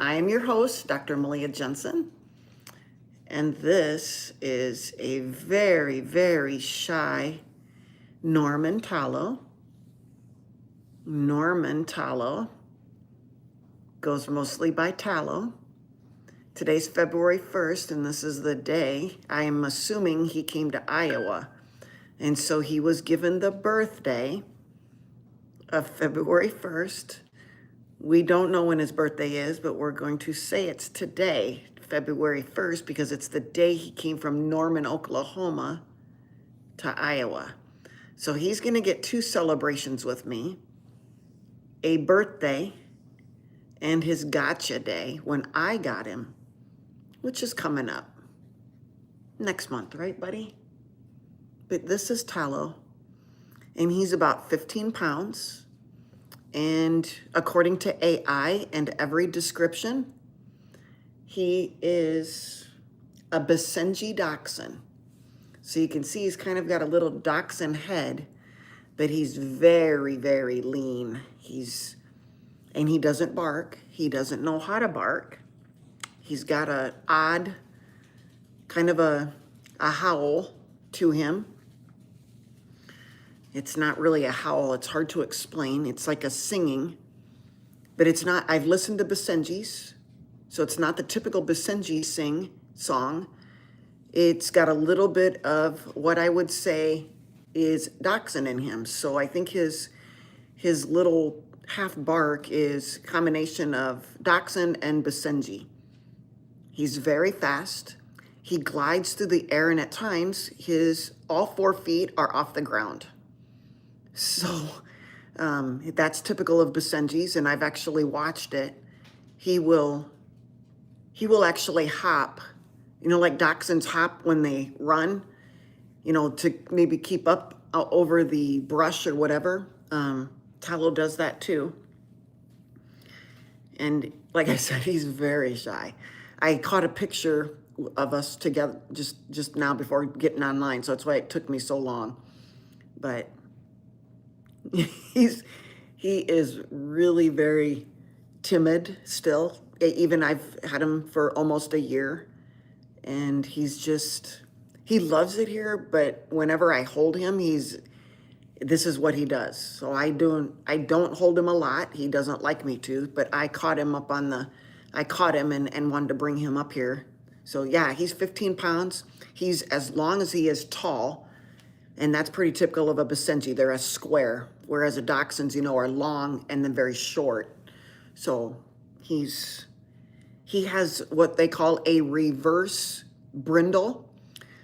I am your host, Dr. Malea Jensen, and this is a very, very shy Norman Tallow. Norman Tallow goes mostly by Tallow. Today's February 1st, and this is the day. I am assuming he came to Iowa, and so he was given the birthday of February 1st. We don't know when his birthday is, but we're going to say it's today, February 1st, because it's the day he came from Norman, Oklahoma to Iowa. So he's going to get two celebrations with me, a birthday and his gotcha day when I got him, which is coming up next month, right, buddy? But this is Tallow, and he's about 15 pounds. And according to AI and every description, he is a Basenji dachshund. So you can see he's kind of got a little dachshund head, but he's very, very lean. And he doesn't bark. He doesn't know how to bark. He's got an odd kind of a howl to him. It's not really a howl. It's hard to explain. It's like a singing, but it's not. I've listened to Basenjis, so it's not the typical Basenji song. It's got a little bit of what I would say is dachshund in him. So I think his little half bark is a combination of dachshund and Basenji. He's very fast. He glides through the air, and at times all 4 feet are off the ground. So that's typical of Basenjis, and I've actually watched it. He will actually hop, like dachshunds hop when they run, to maybe keep up over the brush or whatever. Tallow does that too. And like I said, he's very shy. I caught a picture of us together just now before getting online, so that's why it took me so long. But he is really very timid still. Even I've had him for almost a year, and he loves it here, but whenever I hold him, this is what he does. So I don't hold him a lot. He doesn't like me to, but I caught him and wanted to bring him up here. So yeah, he's 15 pounds. He's as long as he is tall. And that's pretty typical of a Basenji. They're a square, whereas the dachshunds, are long and then very short. So he has what they call a reverse brindle.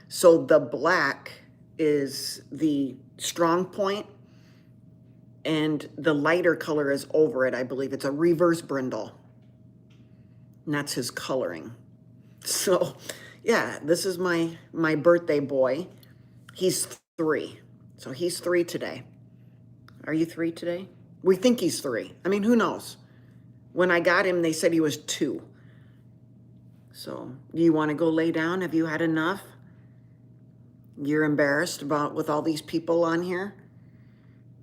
So the black is the strong point, and the lighter color is over it, I believe. It's a reverse brindle, and that's his coloring. So yeah, this is my birthday boy. He's 3. So he's 3 today. Are you 3 today? We think he's 3. I mean, who knows? When I got him, they said he was 2. So do you want to go lay down? Have you had enough? You're embarrassed with all these people on here?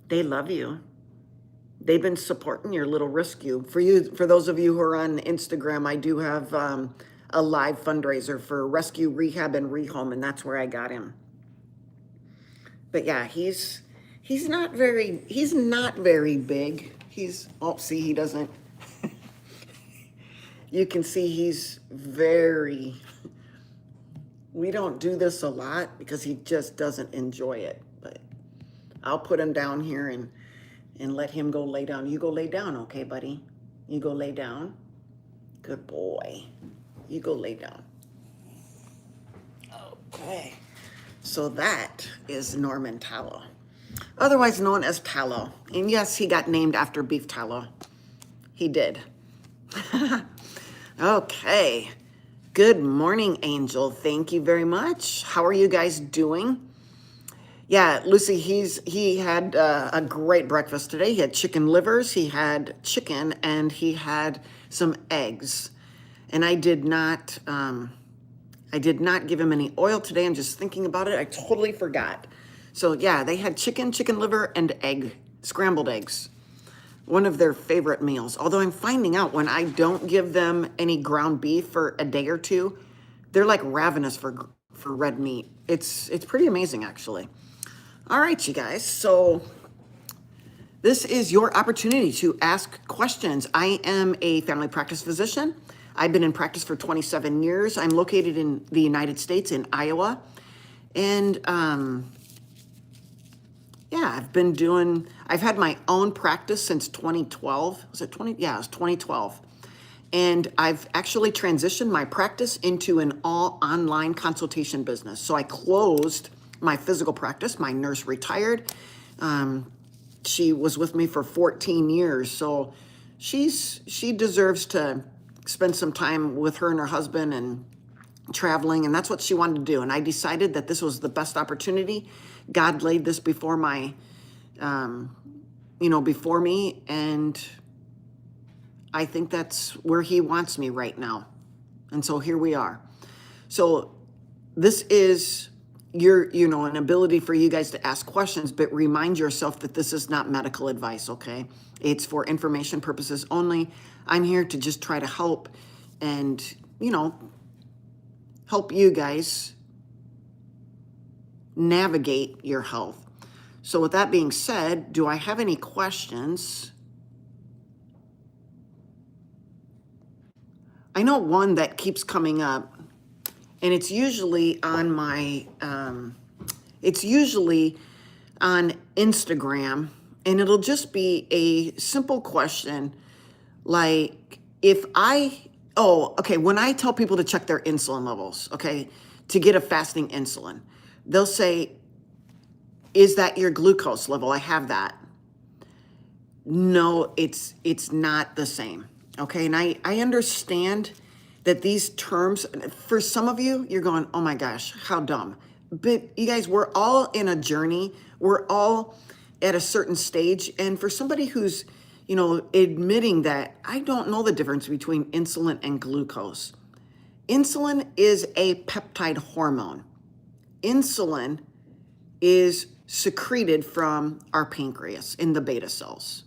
They love you. They've been supporting your little rescue. For those of you who are on Instagram, I do have a live fundraiser for rescue, rehab, and rehome, and that's where I got him. But yeah, he's not very big. See, he doesn't. You can see we don't do this a lot because he just doesn't enjoy it. But I'll put him down here and let him go lay down. You go lay down, okay, buddy? You go lay down. Good boy. You go lay down. Okay. So that is Norman Tallow, otherwise known as Tallow. And yes, he got named after beef tallow. He did. Okay. Good morning, Angel. Thank you very much. How are you guys doing? Yeah, Lucy, he had a great breakfast today. He had chicken livers, he had chicken, and he had some eggs. And I did not give him any oil today. I'm just thinking about it. I totally forgot. So yeah, they had chicken liver, and scrambled eggs. one of their favorite meals. Although I'm finding out when I don't give them any ground beef for a day or two, they're like ravenous for red meat. It's pretty amazing, actually. All right, you guys. So this is your opportunity to ask questions. I am a family practice physician. I've been in practice for 27 years. I'm located in the United States in Iowa. And yeah, I've had my own practice since 2012. Was it 20? Yeah, it was 2012. And I've actually transitioned my practice into an all online consultation business. So I closed my physical practice. My nurse retired. She was with me for 14 years. So she deserves to spend some time with her and her husband and traveling. And that's what she wanted to do. And I decided that this was the best opportunity. God laid this before before me. And I think that's where he wants me right now. And so here we are. So this is an ability for you guys to ask questions, but remind yourself that this is not medical advice, okay? It's for information purposes only. I'm here to just try to help and, help you guys navigate your health. So with that being said, do I have any questions? I know one that keeps coming up, and it's usually on on Instagram, and it'll just be a simple question like when I tell people to check their insulin levels, okay, to get a fasting insulin, they'll say, is that your glucose level? I have that. No, it's not the same. Okay, and I understand that these terms, for some of you, you're going, oh my gosh, how dumb. But you guys, we're all in a journey. We're all at a certain stage. And for somebody who's, admitting that I don't know the difference between insulin and glucose. Insulin is a peptide hormone. Insulin is secreted from our pancreas in the beta cells.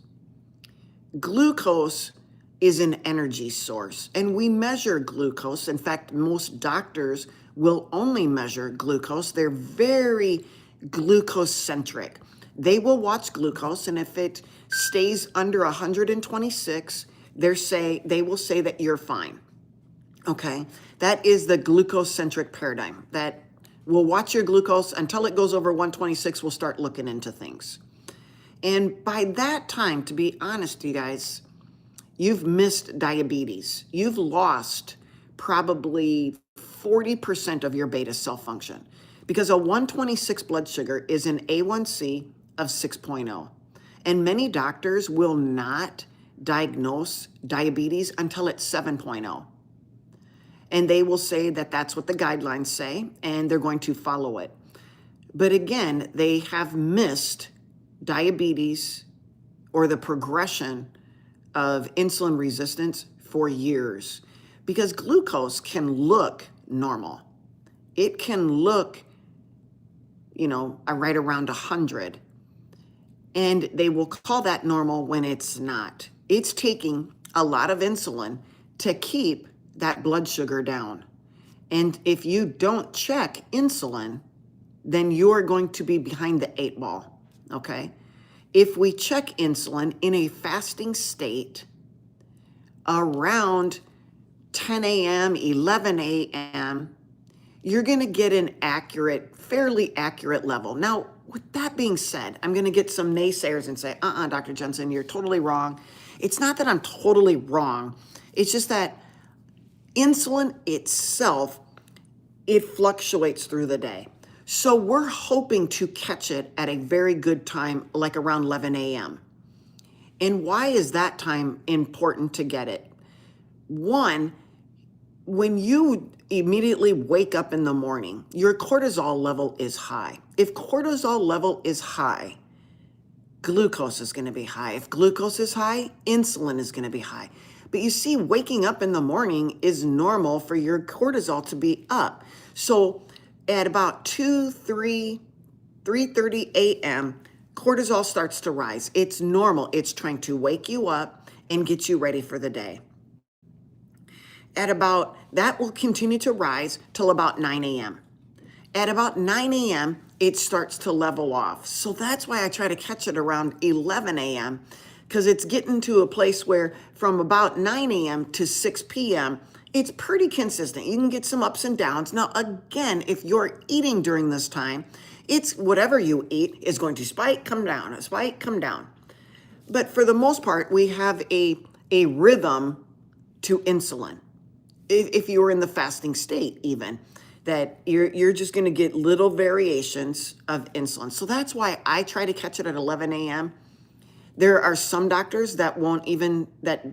Glucose is an energy source, and we measure glucose. In fact, most doctors will only measure glucose. They're very glucose-centric. They will watch glucose, and if it stays under 126, they will say that you're fine. Okay, that is the glucose-centric paradigm. That we'll watch your glucose until it goes over 126. We'll start looking into things. And by that time, to be honest, you guys, you've missed diabetes. You've lost probably 40% of your beta cell function because a 126 blood sugar is an A1C of 6.0. And many doctors will not diagnose diabetes until it's 7.0. And they will say that that's what the guidelines say, and they're going to follow it. But again, they have missed diabetes or the progression of insulin resistance for years because glucose can look normal. It can look, right around 100. And they will call that normal when it's not. It's taking a lot of insulin to keep that blood sugar down. And if you don't check insulin, then you're going to be behind the 8 ball, okay? If we check insulin in a fasting state around 10 a.m., 11 a.m., you're going to get an fairly accurate level. Now, with that being said, I'm going to get some naysayers and say, Dr. Jensen, you're totally wrong. It's not that I'm totally wrong. It's just that insulin itself, it fluctuates through the day. So we're hoping to catch it at a very good time, like around 11 a.m. And why is that time important to get it? One, when you immediately wake up in the morning, your cortisol level is high. If cortisol level is high, glucose is going to be high. If glucose is high, insulin is going to be high. But you see, waking up in the morning is normal for your cortisol to be up. So at about 3:30 a.m., cortisol starts to rise. It's normal. It's trying to wake you up and get you ready for the day. That will continue to rise till about 9 a.m. At about 9 a.m., it starts to level off. So that's why I try to catch it around 11 a.m. because it's getting to a place where from about 9 a.m. to 6 p.m., it's pretty consistent. You can get some ups and downs. Now, again, if you're eating during this time, it's whatever you eat is going to spike, come down, spike, come down. But for the most part, we have a rhythm to insulin. If you were in the fasting state even, that you're just going to get little variations of insulin. So that's why I try to catch it at 11 a.m. There are some doctors that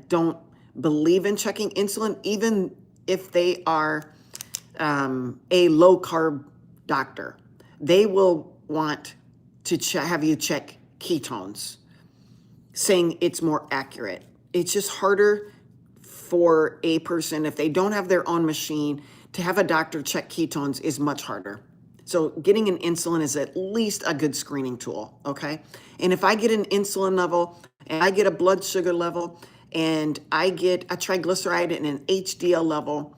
don't believe in checking insulin, even if they are a low carb doctor. They will want to have you check ketones, saying it's more accurate. It's just harder for a person, if they don't have their own machine, to have a doctor check ketones is much harder. So getting an insulin is at least a good screening tool, okay? And if I get an insulin level and I get a blood sugar level and I get a triglyceride and an HDL level,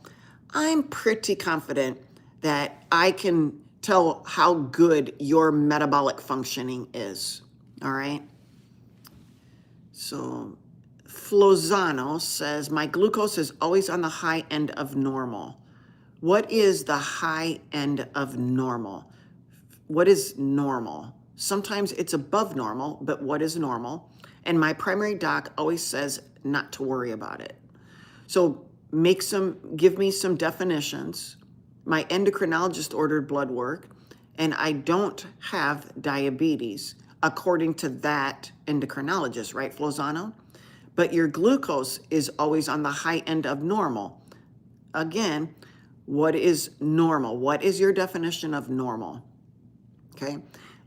I'm pretty confident that I can tell how good your metabolic functioning is, all right? So Flozano says, my glucose is always on the high end of normal. What is the high end of normal? What is normal? Sometimes it's above normal, but what is normal? And my primary doc always says not to worry about it. So give me some definitions. My endocrinologist ordered blood work, and I don't have diabetes, according to that endocrinologist, right, Flozano? But your glucose is always on the high end of normal. Again, what is normal? What is your definition of normal? Okay.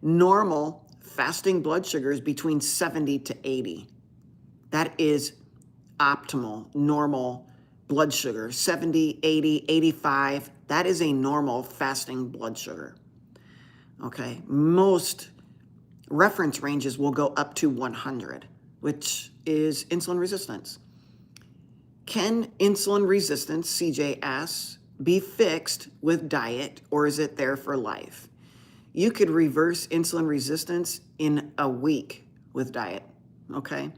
Normal fasting blood sugar is between 70 to 80. That is optimal, normal blood sugar. 70, 80, 85. That is a normal fasting blood sugar. Okay. Most reference ranges will go up to 100, which is insulin resistance. Can insulin resistance, CJ asks, be fixed with diet, or is it there for life? You could reverse insulin resistance in a week with diet, okay?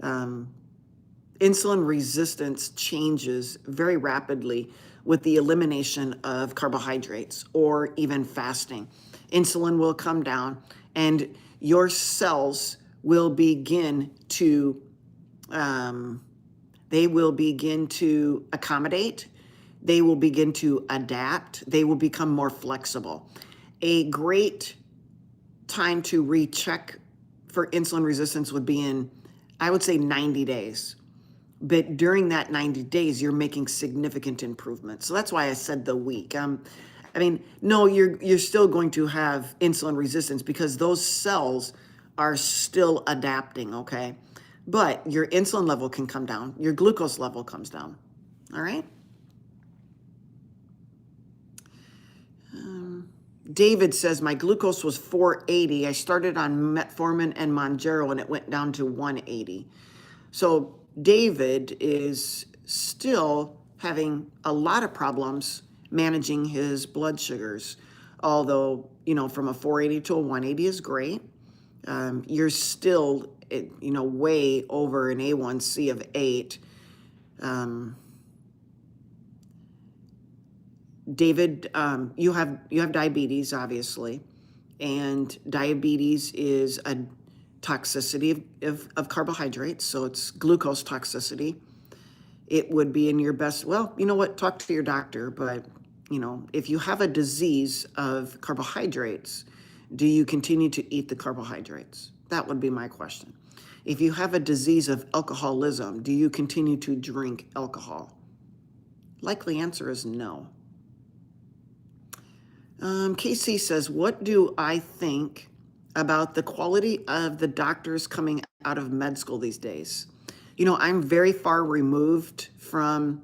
Insulin resistance changes very rapidly with the elimination of carbohydrates or even fasting. Insulin will come down and your cells will begin to, they will begin to accommodate, they will begin to adapt, they will become more flexible. A great time to recheck for insulin resistance would be in, I would say 90 days. But during that 90 days, you're making significant improvements. So that's why I said the week. No, you're still going to have insulin resistance because those cells are still adapting, okay? But your insulin level can come down. Your glucose level comes down, all right? David says, my glucose was 480. I started on metformin and Mounjaro and it went down to 180. So David is still having a lot of problems managing his blood sugars. Although, from a 480 to a 180 is great. You're still, way over an A1C of 8. David, you have diabetes, obviously, and diabetes is a toxicity of carbohydrates, so it's glucose toxicity. It would be in your best, talk to your doctor, but, if you have a disease of carbohydrates, do you continue to eat the carbohydrates? That would be my question. If you have a disease of alcoholism, do you continue to drink alcohol? Likely answer is no. Casey says, what do I think about the quality of the doctors coming out of med school these days? I'm very far removed from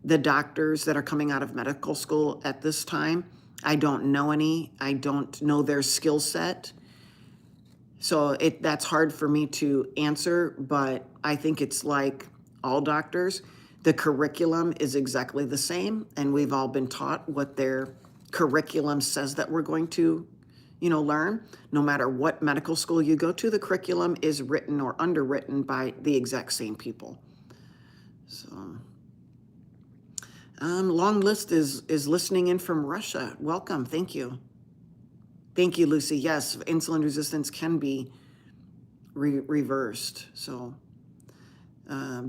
the doctors that are coming out of medical school at this time. I don't know any. I don't know their skill set. So that's hard for me to answer, but I think it's like all doctors. The curriculum is exactly the same, and we've all been taught what their curriculum says that we're going to, learn. No matter what medical school you go to, the curriculum is written or underwritten by the exact same people. So, long list is listening in from Russia. Welcome, thank you. Thank you, Lucy. Yes, insulin resistance can be reversed. So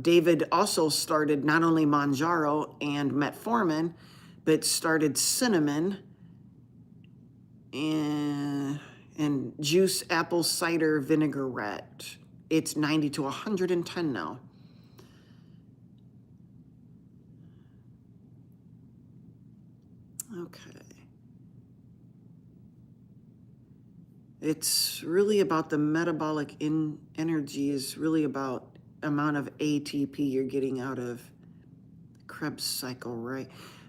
David also started not only Manjaro and metformin, but started cinnamon and juice apple cider vinaigrette. It's 90 to 110 now. Okay. It's really about the metabolic energy is really about amount of ATP you're getting out of Krebs cycle, right?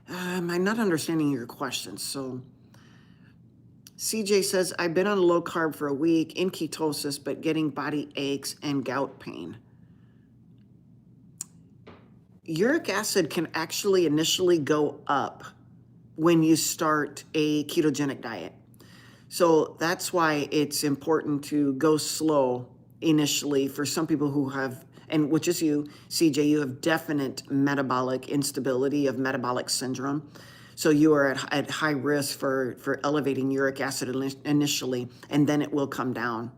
I'm not understanding your question. So CJ says, I've been on low carb for a week in ketosis, but getting body aches and gout pain. Uric acid can actually initially go up when you start a ketogenic diet. So that's why it's important to go slow initially for some people who have, and which is you, CJ, you have definite metabolic instability of metabolic syndrome. So you are at high risk for elevating uric acid initially, and then it will come down.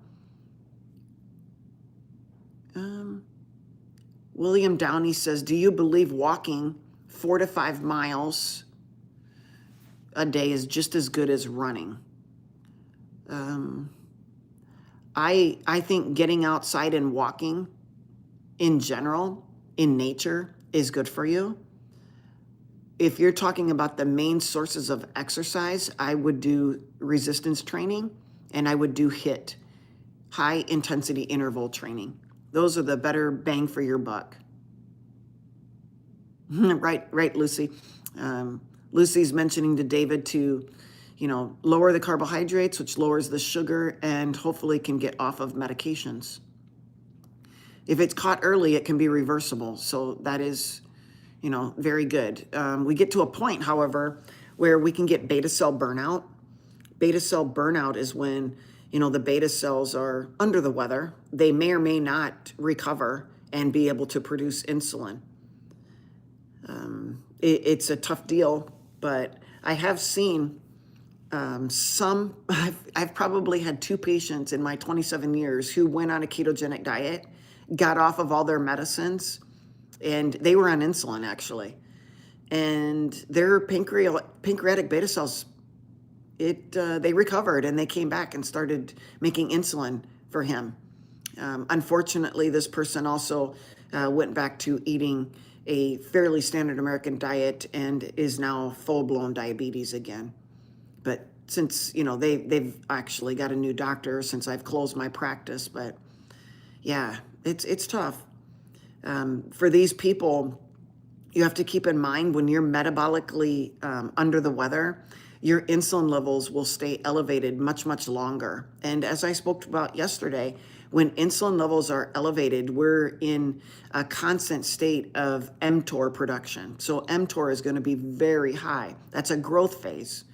William Downey says, do you believe walking 4 to 5 miles a day is just as good as running? I think getting outside and walking in general, in nature, is good for you. If you're talking about the main sources of exercise, I would do resistance training and I would do HIIT, high intensity interval training. Those are the better bang for your buck. Right, Lucy. Lucy's mentioning to David to, lower the carbohydrates, which lowers the sugar and hopefully can get off of medications. If it's caught early, it can be reversible. So that is, very good. We get to a point, however, where we can get beta cell burnout. Beta cell burnout is when, the beta cells are under the weather. They may or may not recover and be able to produce insulin. It's a tough deal, but I have seen I've probably had 2 patients in my 27 years who went on a ketogenic diet, got off of all their medicines, and they were on insulin actually. And their pancreatic beta cells, they recovered and they came back and started making insulin for him. Unfortunately, this person also went back to eating a fairly standard American diet and is now full-blown diabetes again. But since, they've actually got a new doctor since I've closed my practice, but yeah, it's tough. For these people, you have to keep in mind when you're metabolically under the weather, your insulin levels will stay elevated much, much longer. And as I spoke about yesterday, when insulin levels are elevated, we're in a constant state of mTOR production. So mTOR is going to be very high. That's a growth phase.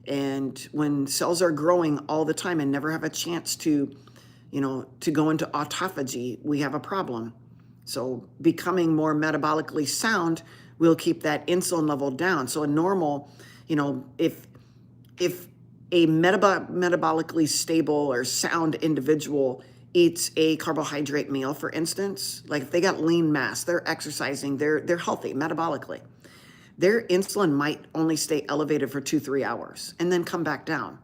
And when cells are growing all the time and never have a chance to go into autophagy, we have a problem. So becoming more metabolically sound will keep that insulin level down. So a normal, if a metabolically stable or sound individual eats a carbohydrate meal, for instance, like if they got lean mass, they're exercising, they're healthy metabolically, their insulin might only stay elevated for 2-3 hours and then come back down.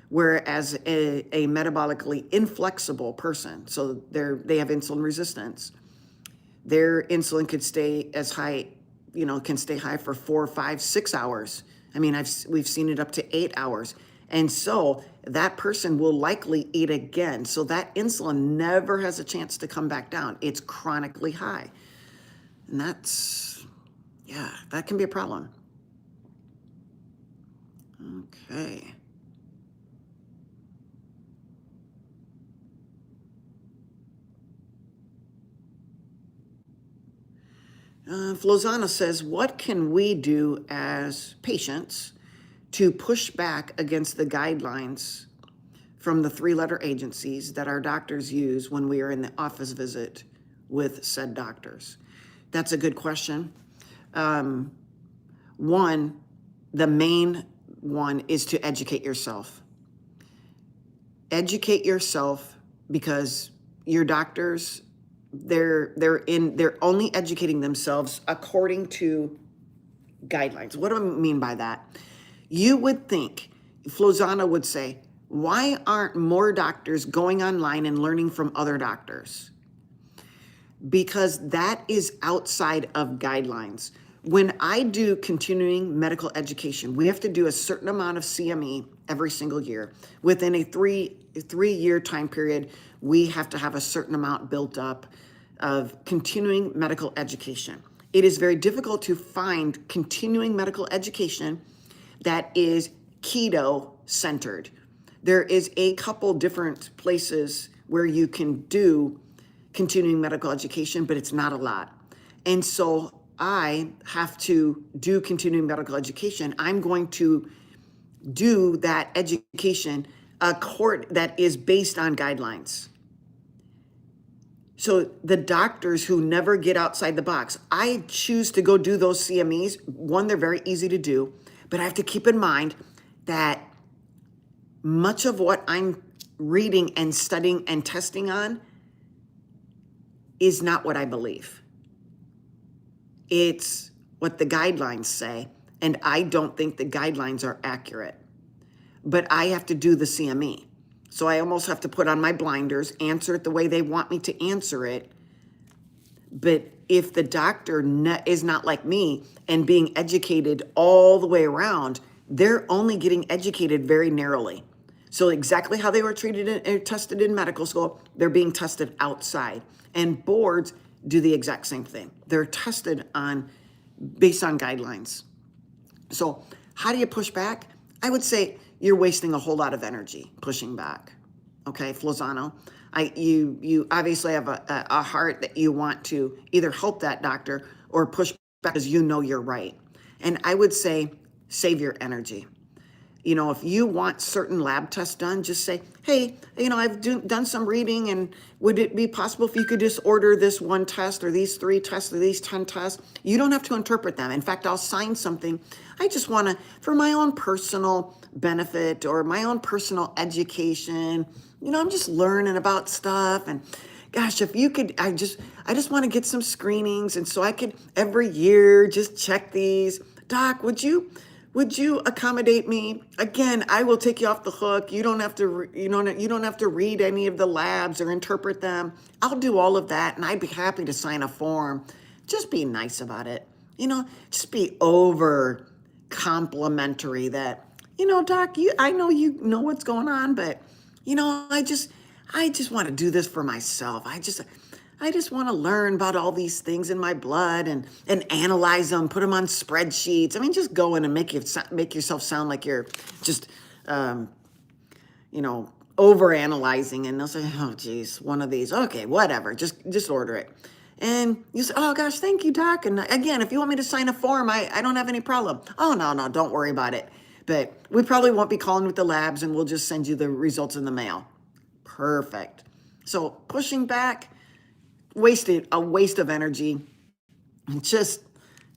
Whereas a metabolically inflexible person, so they have insulin resistance, their insulin could stay as high, can stay high for 4, 5, 6 hours. I mean, we've seen it up to 8 hours. And so that person will likely eat again. So that insulin never has a chance to come back down. It's chronically high. And that can be a problem. Okay. Flozana says, what can we do as patients to push back against the guidelines from the three-letter agencies that our doctors use when we are in the office visit with said doctors? That's a good question. One, the main one is to educate yourself. Educate yourself, because your doctors, they're only educating themselves according to guidelines. What do I mean by that? You would think, Flozana would say, why aren't more doctors going online and learning from other doctors? Because that is outside of guidelines. When I do continuing medical education, we have to do a certain amount of CME every single year. Within a three-year time period, we have to have a certain amount built up of continuing medical education. It is very difficult to find continuing medical education that is keto centered. There is a couple different places where you can do continuing medical education, but it's not a lot. And so I have to do continuing medical education. I'm going to do that education that is based on guidelines. So the doctors who never get outside the box, I choose to go do those CMEs. One, they're very easy to do, but I have to keep in mind that much of what I'm reading and studying and testing on is not what I believe. It's what the guidelines say, and I don't think the guidelines are accurate. But I have to do the CME. So I almost have to put on my blinders, answer it the way they want me to answer it. But if the doctor is not like me and being educated all the way around, they're only getting educated very narrowly. So exactly how they were treated and tested in medical school, they're being tested outside. And boards do the exact same thing. They're tested based on guidelines. So how do you push back? I would say you're wasting a whole lot of energy pushing back. Okay, Flozano, you obviously have a heart that you want to either help that doctor or push back because you know you're right. And I would say save your energy. You know, if you want certain lab tests done, just say, hey, you know, I've done some reading, and would it be possible if you could just order this one test or these 3 tests or these 10 tests? You don't have to interpret them. In fact, I'll sign something. I just want to, for my own personal benefit or my own personal education, you know, I'm just learning about stuff. And gosh, if you could, I just want to get some screenings. And so I could every year just check these. Doc, would you accommodate me? Again, I will take you off the hook. You don't have to, you don't have to read any of the labs or interpret them. I'll do all of that, and I'd be happy to sign a form. Just be nice about it. You know, just be over complimentary that, you know, Doc, I know you know what's going on, but you know, I just want to do this for myself. I just want to learn about all these things in my blood and analyze them, put them on spreadsheets. I mean, just go in and make yourself sound like you're just, you know, over analyzing. And they'll say, oh, geez, one of these. Okay, whatever. Just order it. And you say, oh, gosh, thank you, Doc. And again, if you want me to sign a form, I don't have any problem. Oh, no, don't worry about it. But we probably won't be calling with the labs, and we'll just send you the results in the mail. Perfect. So pushing back, a waste of energy. Just,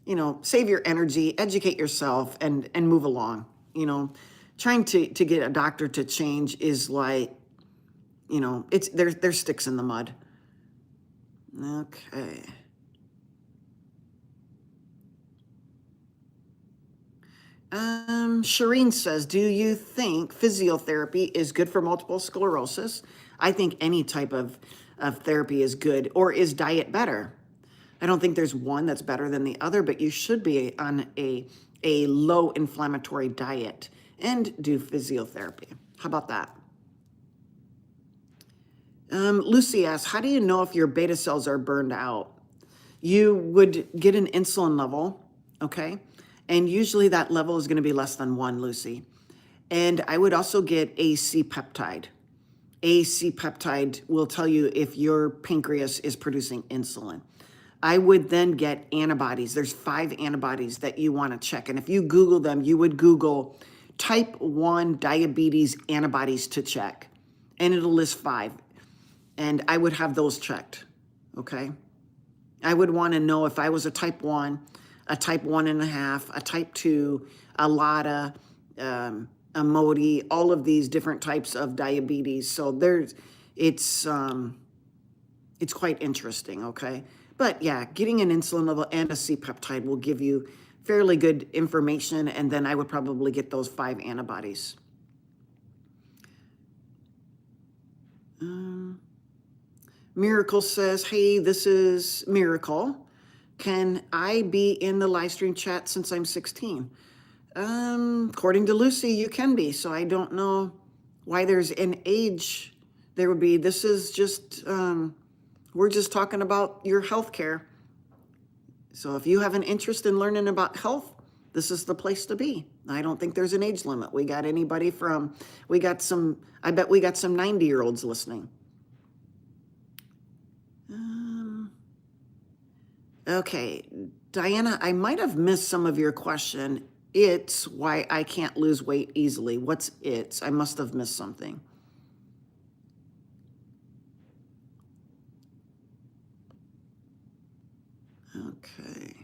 you know, save your energy, educate yourself, and move along. You know, trying to get a doctor to change is like, you know, there's sticks in the mud. Okay. Shireen says, do you think physiotherapy is good for multiple sclerosis? I think any type of therapy is good. Or is diet better? I don't think there's one that's better than the other, but you should be on a low inflammatory diet and do physiotherapy. How about that? Lucy asks, how do you know if your beta cells are burned out? You would get an insulin level, okay? And usually that level is going to be less than 1, Lucy. And I would also get a C-peptide. A C-peptide will tell you if your pancreas is producing insulin. I would then get antibodies. There's 5 antibodies that you want to check. And if you Google them, you would Google type 1 diabetes antibodies to check. And it'll list 5. And I would have those checked, okay? I would want to know if I was a type 1, a type 1.5, a type 2, a LADA, a MODI, all of these different types of diabetes. So it's quite interesting, okay? But yeah, getting an insulin level and a C-peptide will give you fairly good information, and then I would probably get those 5 antibodies. Miracle says, hey, this is Miracle. Can I be in the live stream chat since I'm 16? According to Lucy, you can be, so I don't know why there's an age there would be. This is just, we're just talking about your health care. So if you have an interest in learning about health, this is the place to be. I don't think there's an age limit. We got anybody from, I bet we got some 90-year-olds listening. Okay, Diana, I might have missed some of your question. It's why I can't lose weight easily. What's it's? I must have missed something. Okay.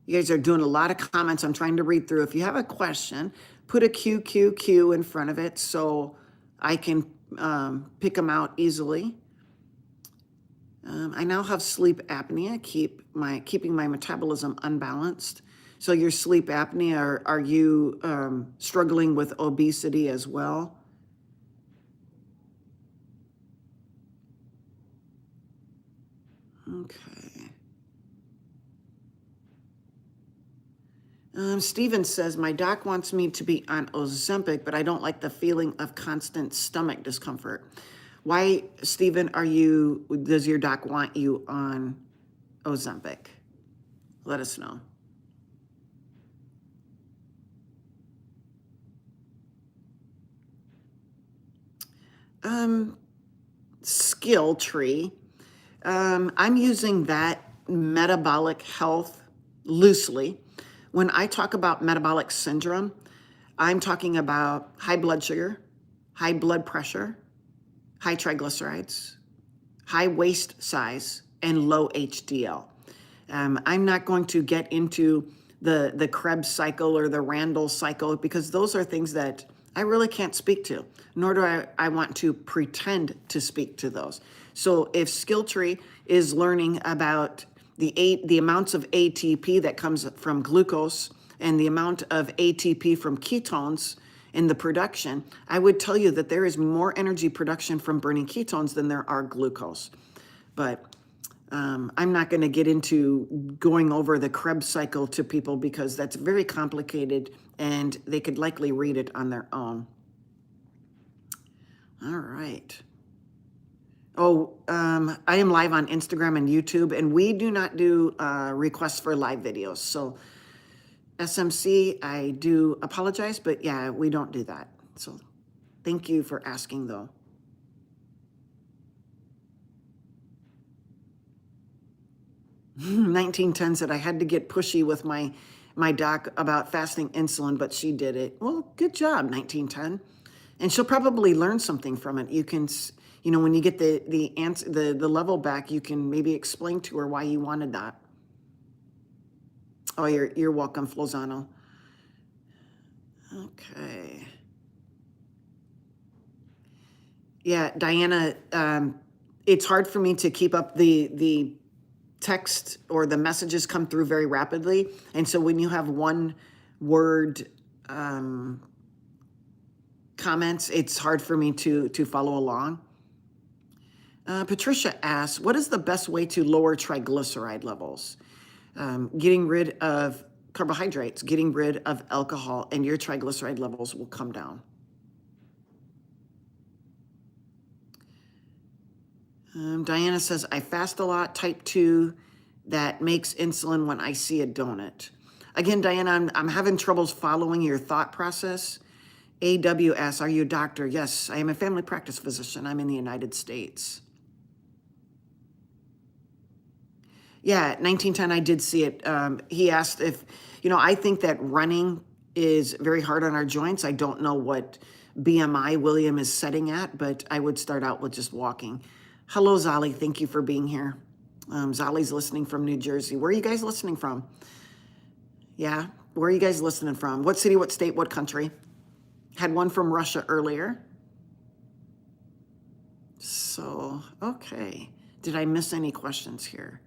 You guys are doing a lot of comments. I'm trying to read through. If you have a question, put a QQQ in front of it so I can pick them out easily. I now have sleep apnea, keeping my metabolism unbalanced. So your sleep apnea, are you struggling with obesity as well? Okay. Steven says, my doc wants me to be on Ozempic, but I don't like the feeling of constant stomach discomfort. Why, Steven, does your doc want you on Ozempic? Let us know. Skill tree. I'm using that metabolic health loosely. When I talk about metabolic syndrome, I'm talking about high blood sugar, high blood pressure, high triglycerides, high waist size, and low HDL. I'm not going to get into the Krebs cycle or the Randall cycle because those are things that I really can't speak to, nor do I want to pretend to speak to those. So if Skill Tree is learning about the amounts of ATP that comes from glucose and the amount of ATP from ketones in the production, I would tell you that there is more energy production from burning ketones than there are glucose. But I'm not going to get into going over the Krebs cycle to people because that's very complicated and they could likely read it on their own. All right. Oh, I am live on Instagram and YouTube, and we do not do requests for live videos. So SMC, I do apologize, but yeah, we don't do that. So thank you for asking, though. (1910) said I had to get pushy with my doc about fasting insulin, but she did it. Well, good job, 1910. And she'll probably learn something from it. You can, when you get the answer, the level back, you can maybe explain to her why you wanted that. Oh, you're welcome, Flozano. Okay. Yeah, Diana, it's hard for me to keep up the text or the messages come through very rapidly. And so when you have one word comments, it's hard for me to follow along. Patricia asks, what is the best way to lower triglyceride levels? Getting rid of carbohydrates, getting rid of alcohol, and your triglyceride levels will come down. Diana says, I fast a lot, type 2, that makes insulin when I see a donut. Again, Diana, I'm having troubles following your thought process. AWS, are you a doctor? Yes, I am a family practice physician. I'm in the United States. Yeah, 1910, I did see it. He asked if, I think that running is very hard on our joints. I don't know what BMI William is setting at, but I would start out with just walking. Hello, Zali. Thank you for being here. Zali's listening from New Jersey. Where are you guys listening from? Yeah, where are you guys listening from? What city, what state, what country? Had one from Russia earlier. So, okay. Did I miss any questions here?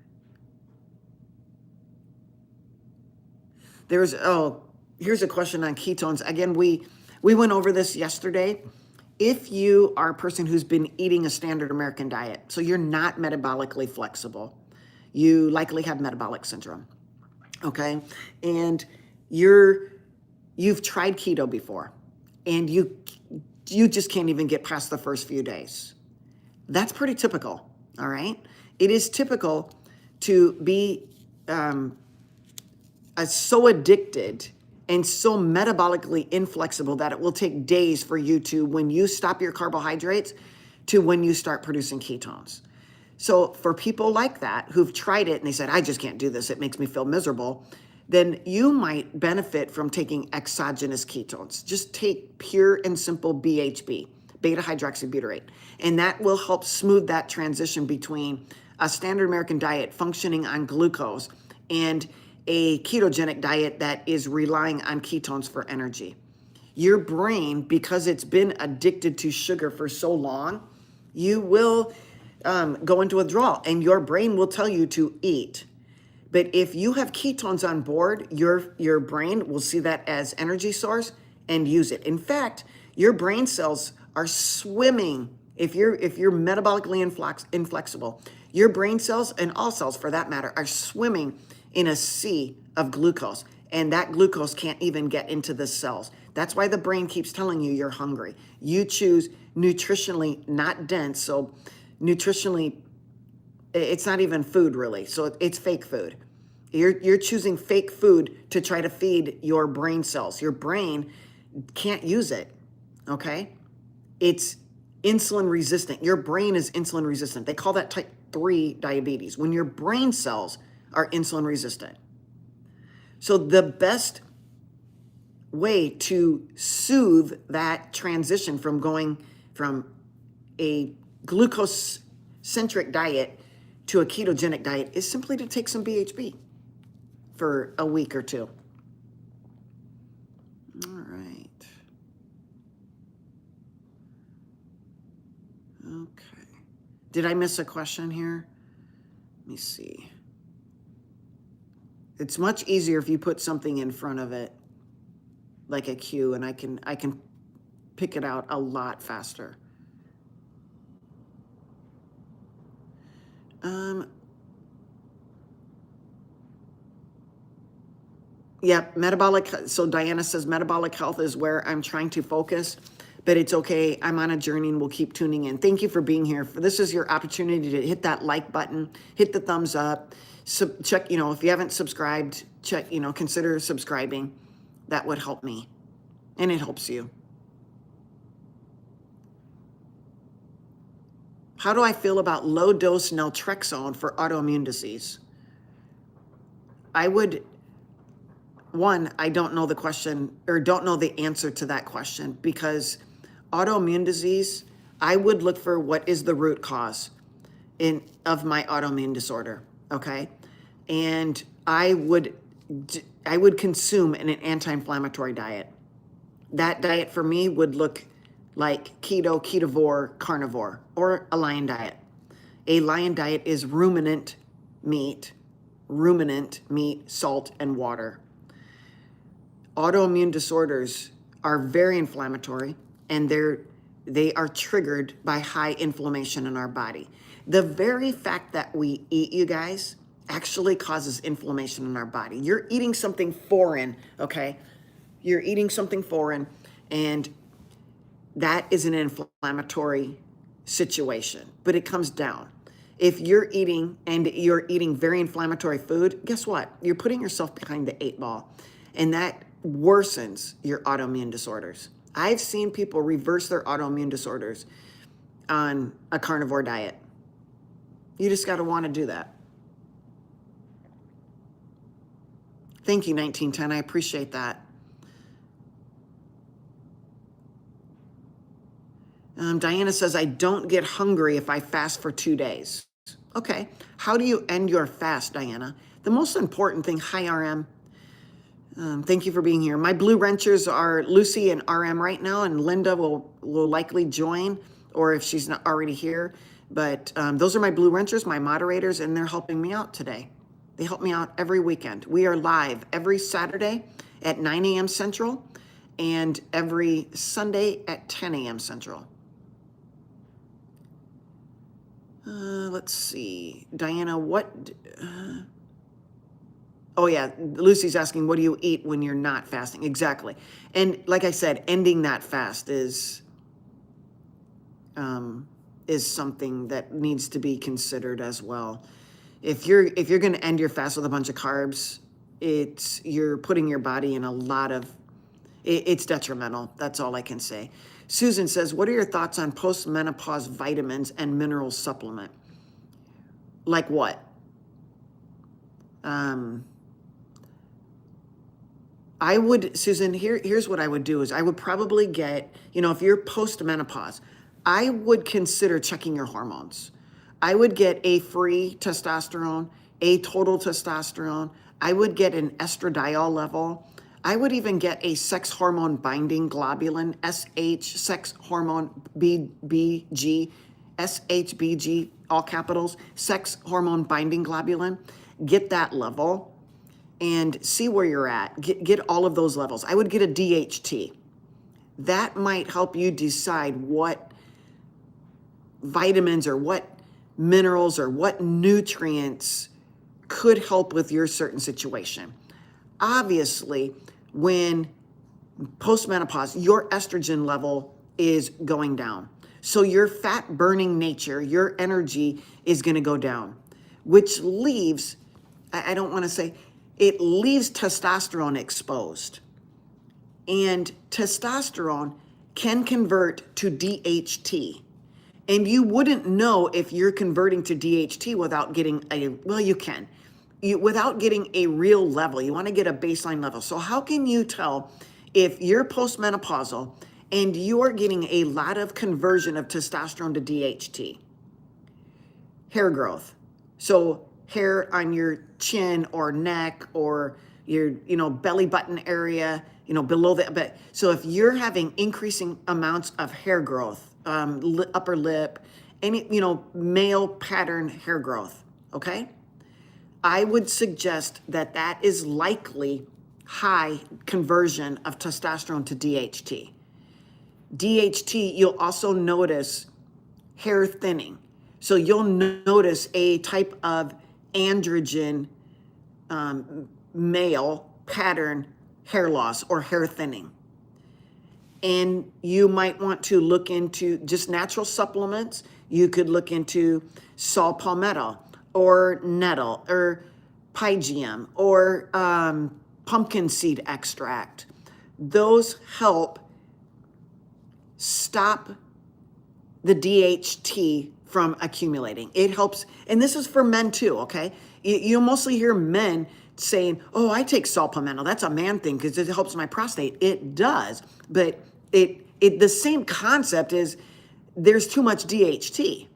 Here's a question on ketones. Again, we went over this yesterday. If you are a person who's been eating a standard American diet, so you're not metabolically flexible, you likely have metabolic syndrome, okay? And you've tried keto before, and you just can't even get past the first few days. That's pretty typical, all right? It is typical to be so addicted and so metabolically inflexible that it will take days for you to, when you stop your carbohydrates, to when you start producing ketones. So for people like that who've tried it and they said, I just can't do this, it makes me feel miserable, then you might benefit from taking exogenous ketones. Just take pure and simple BHB, beta hydroxybutyrate, and that will help smooth that transition between a standard American diet functioning on glucose and a ketogenic diet that is relying on ketones for energy. Your brain, because it's been addicted to sugar for so long, you will go into withdrawal and your brain will tell you to eat. But if you have ketones on board, your brain will see that as energy source and use it. In fact, your brain cells are swimming. If you're metabolically inflexible, your brain cells, and all cells for that matter, are swimming in a sea of glucose, and that glucose can't even get into the cells. That's why the brain keeps telling you you're hungry. You choose nutritionally not dense, so nutritionally, it's not even food really, so it's fake food. You're choosing fake food to try to feed your brain cells. Your brain can't use it, okay? It's insulin resistant. Your brain is insulin resistant. They call that type 3 diabetes, when your brain cells are insulin resistant. So the best way to soothe that transition from going from a glucose-centric diet to a ketogenic diet is simply to take some BHB for a week or two. All right. Okay. Did I miss a question here? Let me see. It's much easier if you put something in front of it, like a cue, and I can pick it out a lot faster. Yeah, metabolic. So Diana says metabolic health is where I'm trying to focus, but it's okay. I'm on a journey and we'll keep tuning in. Thank you for being here. This is your opportunity to hit that like button, hit the thumbs up. Check, if you haven't subscribed, check, consider subscribing. That would help me, and it helps you. How do I feel about low dose naltrexone for autoimmune disease? I don't know the question, or don't know the answer to that question, because autoimmune disease, I would look for what is the root cause of my autoimmune disorder, okay? And I would consume an anti-inflammatory diet. That diet for me would look like keto, ketovore, carnivore, or a lion diet. A lion diet is ruminant meat, salt, and water. Autoimmune disorders are very inflammatory, and they are triggered by high inflammation in our body. The very fact that we eat, you guys, actually causes inflammation in our body. You're eating something foreign, okay? You're eating something foreign, and that is an inflammatory situation, but it comes down. If you're eating very inflammatory food, guess what? You're putting yourself behind the 8 ball, and that worsens your autoimmune disorders. I've seen people reverse their autoimmune disorders on a carnivore diet. You just got to want to do that. Thank you, 1910. I appreciate that. Diana says, I don't get hungry if I fast for 2 days. Okay. How do you end your fast, Diana? The most important thing, hi, RM. Thank you for being here. My blue wrenchers are Lucy and RM right now, and Linda will likely join, or if she's not already here. But those are my blue wrenchers, my moderators, and they're helping me out today. They help me out every weekend. We are live every Saturday at 9 a.m. Central and every Sunday at 10 a.m. Central. Let's see. Diana, what... oh yeah, Lucy's asking, what do you eat when you're not fasting? Exactly. And like I said, ending that fast is something that needs to be considered as well. If you're going to end your fast with a bunch of carbs, you're putting your body in a lot of, it's detrimental. That's all I can say. Susan says, what are your thoughts on post-menopause vitamins and mineral supplement? Like what? I would, Susan, here's what I would do is I would probably get, if you're post-menopause, I would consider checking your hormones. I would get a free testosterone, a total testosterone. I would get an estradiol level. I would even get a sex hormone binding globulin, SH, sex hormone BG, SHBG, all capitals, sex hormone binding globulin. Get that level and see where you're at. Get all of those levels. I would get a DHT. That might help you decide what vitamins or what minerals or what nutrients could help with your certain situation. Obviously, when postmenopause, your estrogen level is going down. So your fat burning nature, your energy is going to go down, which leaves, I don't want to say, it leaves testosterone exposed. And testosterone can convert to DHT. And you wouldn't know if you're converting to DHT without getting you can. Without getting a real level. You want to get a baseline level. So how can you tell if you're postmenopausal and you're getting a lot of conversion of testosterone to DHT? Hair growth. So hair on your chin or neck or your belly button area, below that. But so if you're having increasing amounts of hair growth, upper lip, any male pattern hair growth, okay, I would suggest that is likely high conversion of testosterone to DHT. DHT, you'll also notice hair thinning. So you'll notice a type of androgen male pattern hair loss or hair thinning. And you might want to look into just natural supplements. You could look into saw palmetto or nettle or pygium or pumpkin seed extract. Those help stop the DHT from accumulating. It helps, and this is for men too, okay? You mostly hear men saying, oh, I take saw palmetto. That's a man thing because it helps my prostate. It does, but the same concept is there's too much DHT.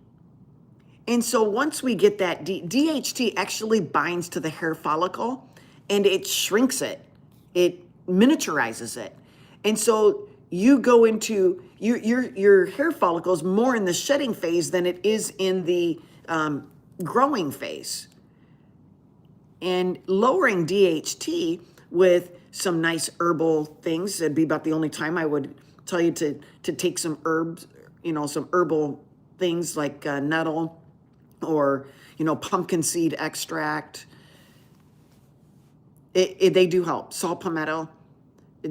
And so once we get that, DHT actually binds to the hair follicle and it shrinks it. It miniaturizes it. And so you go into, your hair follicle is more in the shedding phase than it is in the growing phase. And lowering DHT with some nice herbal things, it'd be about the only time I would tell you to take some herbs, some herbal things like nettle or, pumpkin seed extract. They do help. Saw palmetto,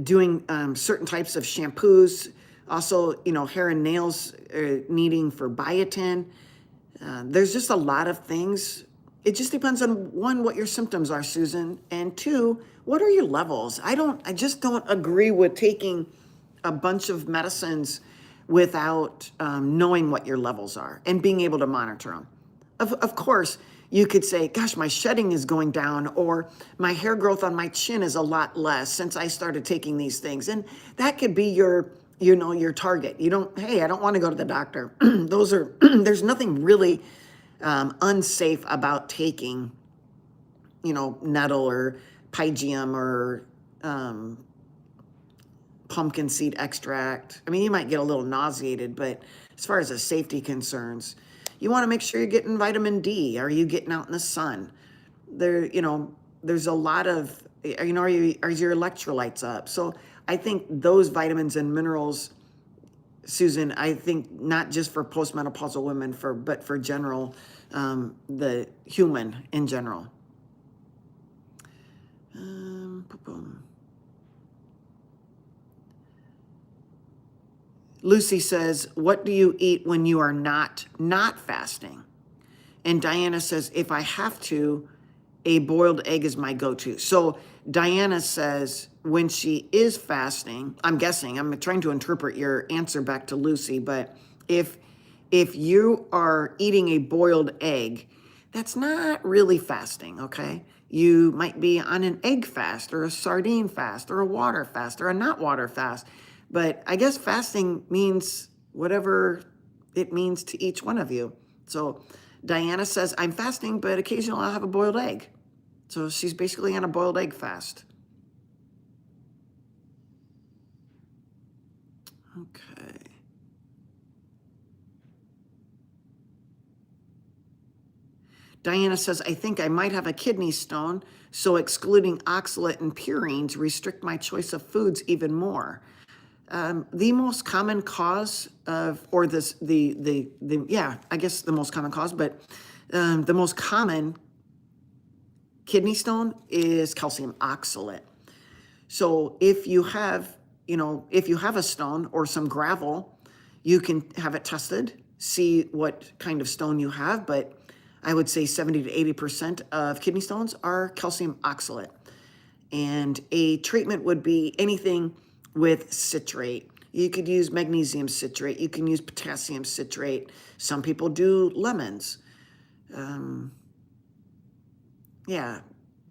doing certain types of shampoos, also, hair and nails needing for biotin. There's just a lot of things. It just depends on, one, what your symptoms are, Susan, and two, what are your levels? I just don't agree with taking a bunch of medicines without knowing what your levels are and being able to monitor them. Of course, you could say, gosh, my shedding is going down, or my hair growth on my chin is a lot less since I started taking these things. And that could be your, your target. You don't, hey, I don't want to go to the doctor. Those are, there's nothing really unsafe about taking, nettle or pygium or pumpkin seed extract. I mean, you might get a little nauseated, but as far as the safety concerns, you want to make sure you're getting vitamin D. Are you getting out in the sun? There's a lot of, are your electrolytes up? So I think those vitamins and minerals, Susan, I think not just for postmenopausal women, but for general, the human in general. Lucy says, what do you eat when you are not fasting? And Diana says, if I have to, a boiled egg is my go-to. So Diana says when she is fasting, I'm guessing, I'm trying to interpret your answer back to Lucy, but if you are eating a boiled egg, that's not really fasting, okay? You might be on an egg fast or a sardine fast or a water fast or a not water fast. But I guess fasting means whatever it means to each one of you. So Diana says, I'm fasting, but occasionally I'll have a boiled egg. So she's basically on a boiled egg fast. Okay. Diana says, I think I might have a kidney stone, so excluding oxalate and purines restrict my choice of foods even more. The most common cause of, or this, I guess the most common cause, but the most common kidney stone is calcium oxalate. So if you have, a stone or some gravel, you can have it tested, see what kind of stone you have, but I would say 70 to 80% of kidney stones are calcium oxalate. And a treatment would be anything with citrate. You could use magnesium citrate. You can use potassium citrate. Some people do lemons.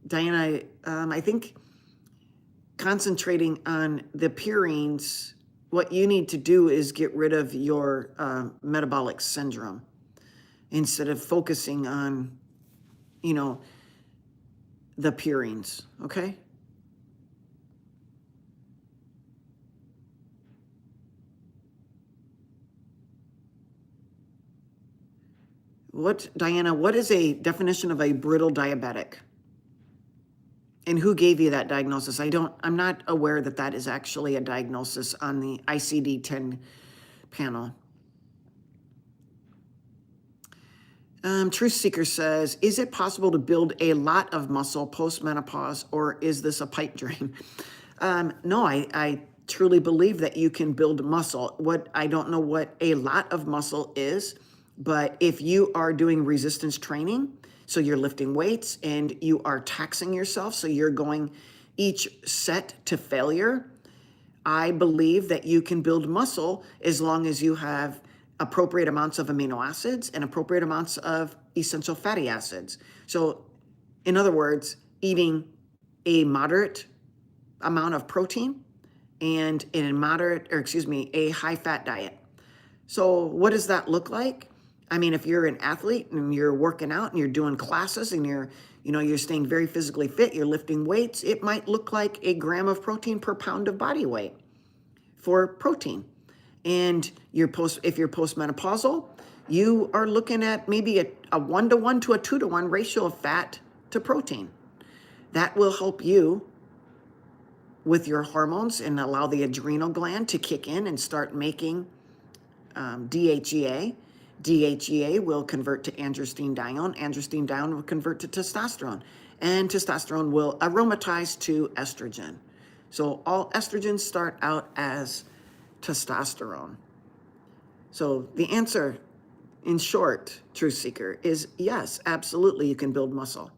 Diana, I think concentrating on the purines, what you need to do is get rid of your metabolic syndrome instead of focusing on, the purines, okay? Diana, what is a definition of a brittle diabetic? And who gave you that diagnosis? I'm not aware that that is actually a diagnosis on the ICD-10 panel. Truth Seeker says, is it possible to build a lot of muscle post-menopause, or is this a pipe dream? No, I truly believe that you can build muscle. I don't know what a lot of muscle is, but if you are doing resistance training, so you're lifting weights and you are taxing yourself, so you're going each set to failure, I believe that you can build muscle as long as you have appropriate amounts of amino acids and appropriate amounts of essential fatty acids. So in other words, eating a moderate amount of protein and a high fat diet. So what does that look like? I mean, if you're an athlete and you're working out and you're doing classes and you're staying very physically fit, you're lifting weights, it might look like a gram of protein per pound of body weight for protein. And if you're postmenopausal, you are looking at maybe a 1-to-1 to a 2-to-1 ratio of fat to protein. That will help you with your hormones and allow the adrenal gland to kick in and start making DHEA. DHEA will convert to androstenedione. Androstenedione will convert to testosterone. And testosterone will aromatize to estrogen. So all estrogens start out as testosterone. So the answer, in short, Truth Seeker, is yes, absolutely you can build muscle.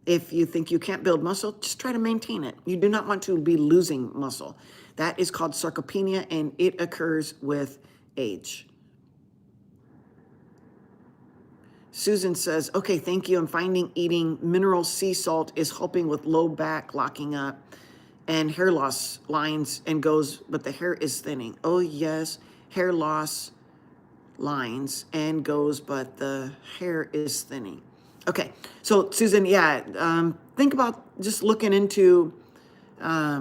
If you think you can't build muscle, just try to maintain it. You do not want to be losing muscle. That is called sarcopenia, and it occurs with age. Susan says, okay, thank you. I'm finding eating mineral sea salt is helping with low back locking up and hair loss lines and goes, but the hair is thinning. Oh yes, hair loss lines and goes, but the hair is thinning. Okay, so Susan, yeah, think about just looking into, I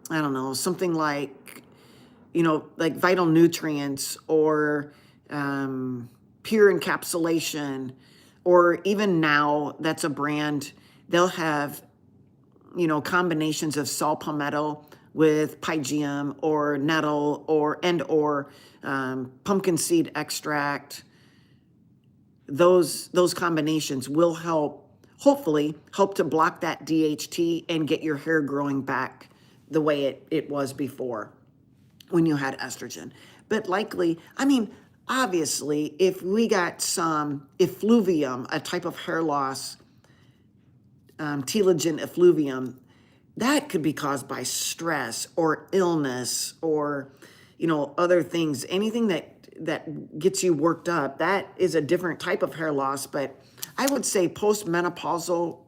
don't know, something like, like vital nutrients or pure encapsulation, or even now that's a brand, they'll have, combinations of saw palmetto with pygeum or nettle or pumpkin seed extract. Those combinations will hopefully help to block that DHT and get your hair growing back the way it was before when you had estrogen. But likely, obviously, if we got some effluvium, a type of hair loss, telogen effluvium, that could be caused by stress or illness or, other things, anything that gets you worked up. That is a different type of hair loss. But I would say postmenopausal,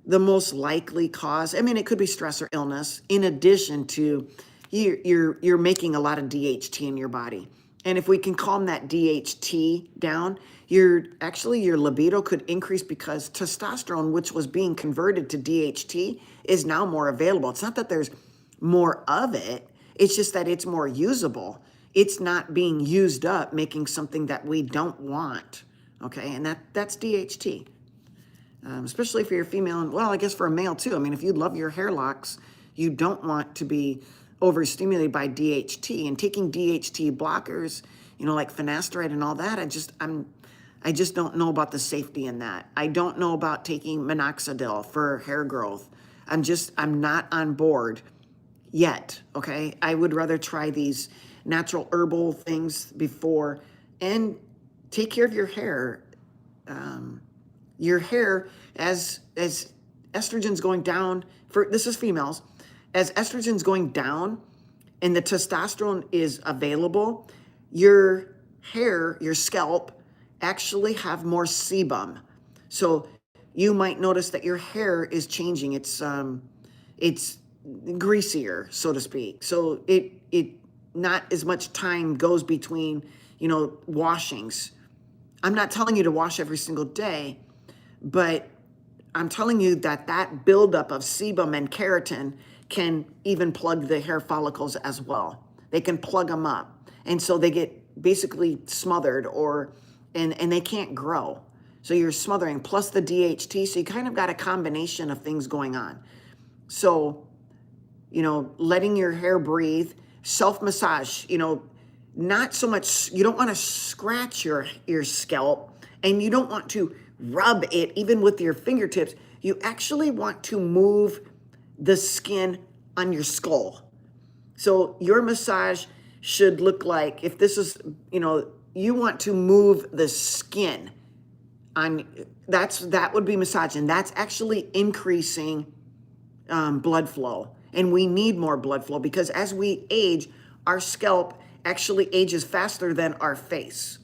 the most likely cause, it could be stress or illness, in addition to you're making a lot of DHT in your body. And if we can calm that DHT down, your libido could increase because testosterone, which was being converted to DHT, is now more available. It's not that there's more of it. It's just that it's more usable. It's not being used up, making something that we don't want. Okay, and that's DHT. Especially if you're a female, and well, I guess for a male too. If you love your hair locks, you don't want to be overstimulated by DHT, and taking DHT blockers, like finasteride and all that. I just don't know about the safety in that. I don't know about taking minoxidil for hair growth. I'm not on board yet. Okay, I would rather try these natural herbal things before, and take care of your hair. Your hair, as estrogen's going down, this is females, as estrogen's going down and the testosterone is available, your hair, your scalp, actually have more sebum. So you might notice that your hair is changing. It's greasier, so to speak. So it not as much time goes between, washings. I'm not telling you to wash every single day, but I'm telling you that buildup of sebum and keratin can even plug the hair follicles as well. They can plug them up. And so they get basically smothered and they can't grow. So you're smothering plus the DHT. So you kind of got a combination of things going on. So, letting your hair breathe, self-massage, not so much, you don't want to scratch your scalp, and you don't want to rub it even with your fingertips. You actually want to move the skin on your skull. So your massage should look like, if this is, you want to move the skin on, that would be massage, and that's actually increasing blood flow. And we need more blood flow because as we age, our scalp actually ages faster than our face.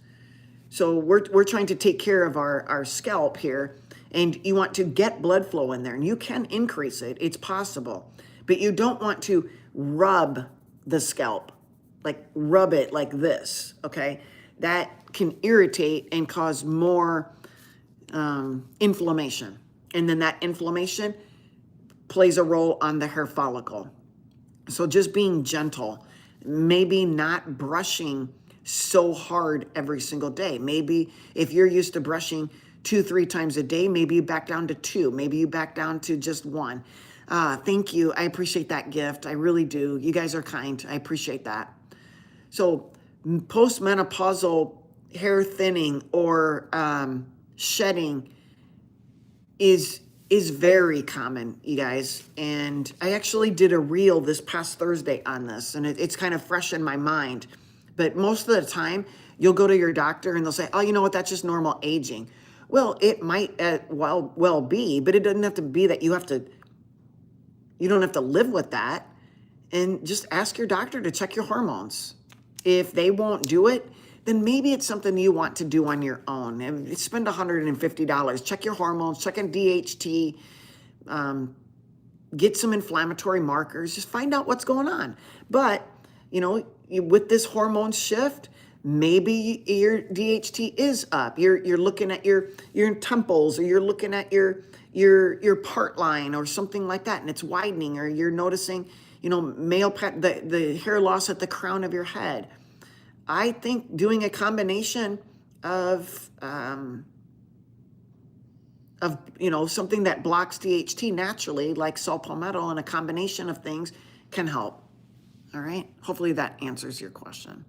So we're trying to take care of our scalp here, and you want to get blood flow in there, and you can increase it. It's possible, but you don't want to rub the scalp, like rub it like this, okay? That can irritate and cause more inflammation. And then that inflammation plays a role on the hair follicle. So just being gentle, maybe not brushing so hard every single day. Maybe if you're used to brushing 2-3 times a day, maybe you back down to 2, maybe you back down to just 1. Thank you. I appreciate that gift. I really do. You guys are kind. I appreciate that. So postmenopausal hair thinning or shedding is very common, you guys. And I actually did a reel this past Thursday on this, and it's kind of fresh in my mind. But most of the time, you'll go to your doctor and they'll say, oh, you know what, that's just normal aging. Well, it might well be, but it doesn't have to be that you don't have to live with that. And just ask your doctor to check your hormones. If they won't do it, then maybe it's something you want to do on your own. And spend $150. Check your hormones, check in DHT, get some inflammatory markers, just find out what's going on. But, with this hormone shift, maybe your DHT is up. You're looking at your temples, or you're looking at your part line or something like that, and it's widening, or you're noticing, the hair loss at the crown of your head. I think doing a combination of something that blocks DHT naturally, like saw palmetto, and a combination of things can help. All right. Hopefully that answers your question.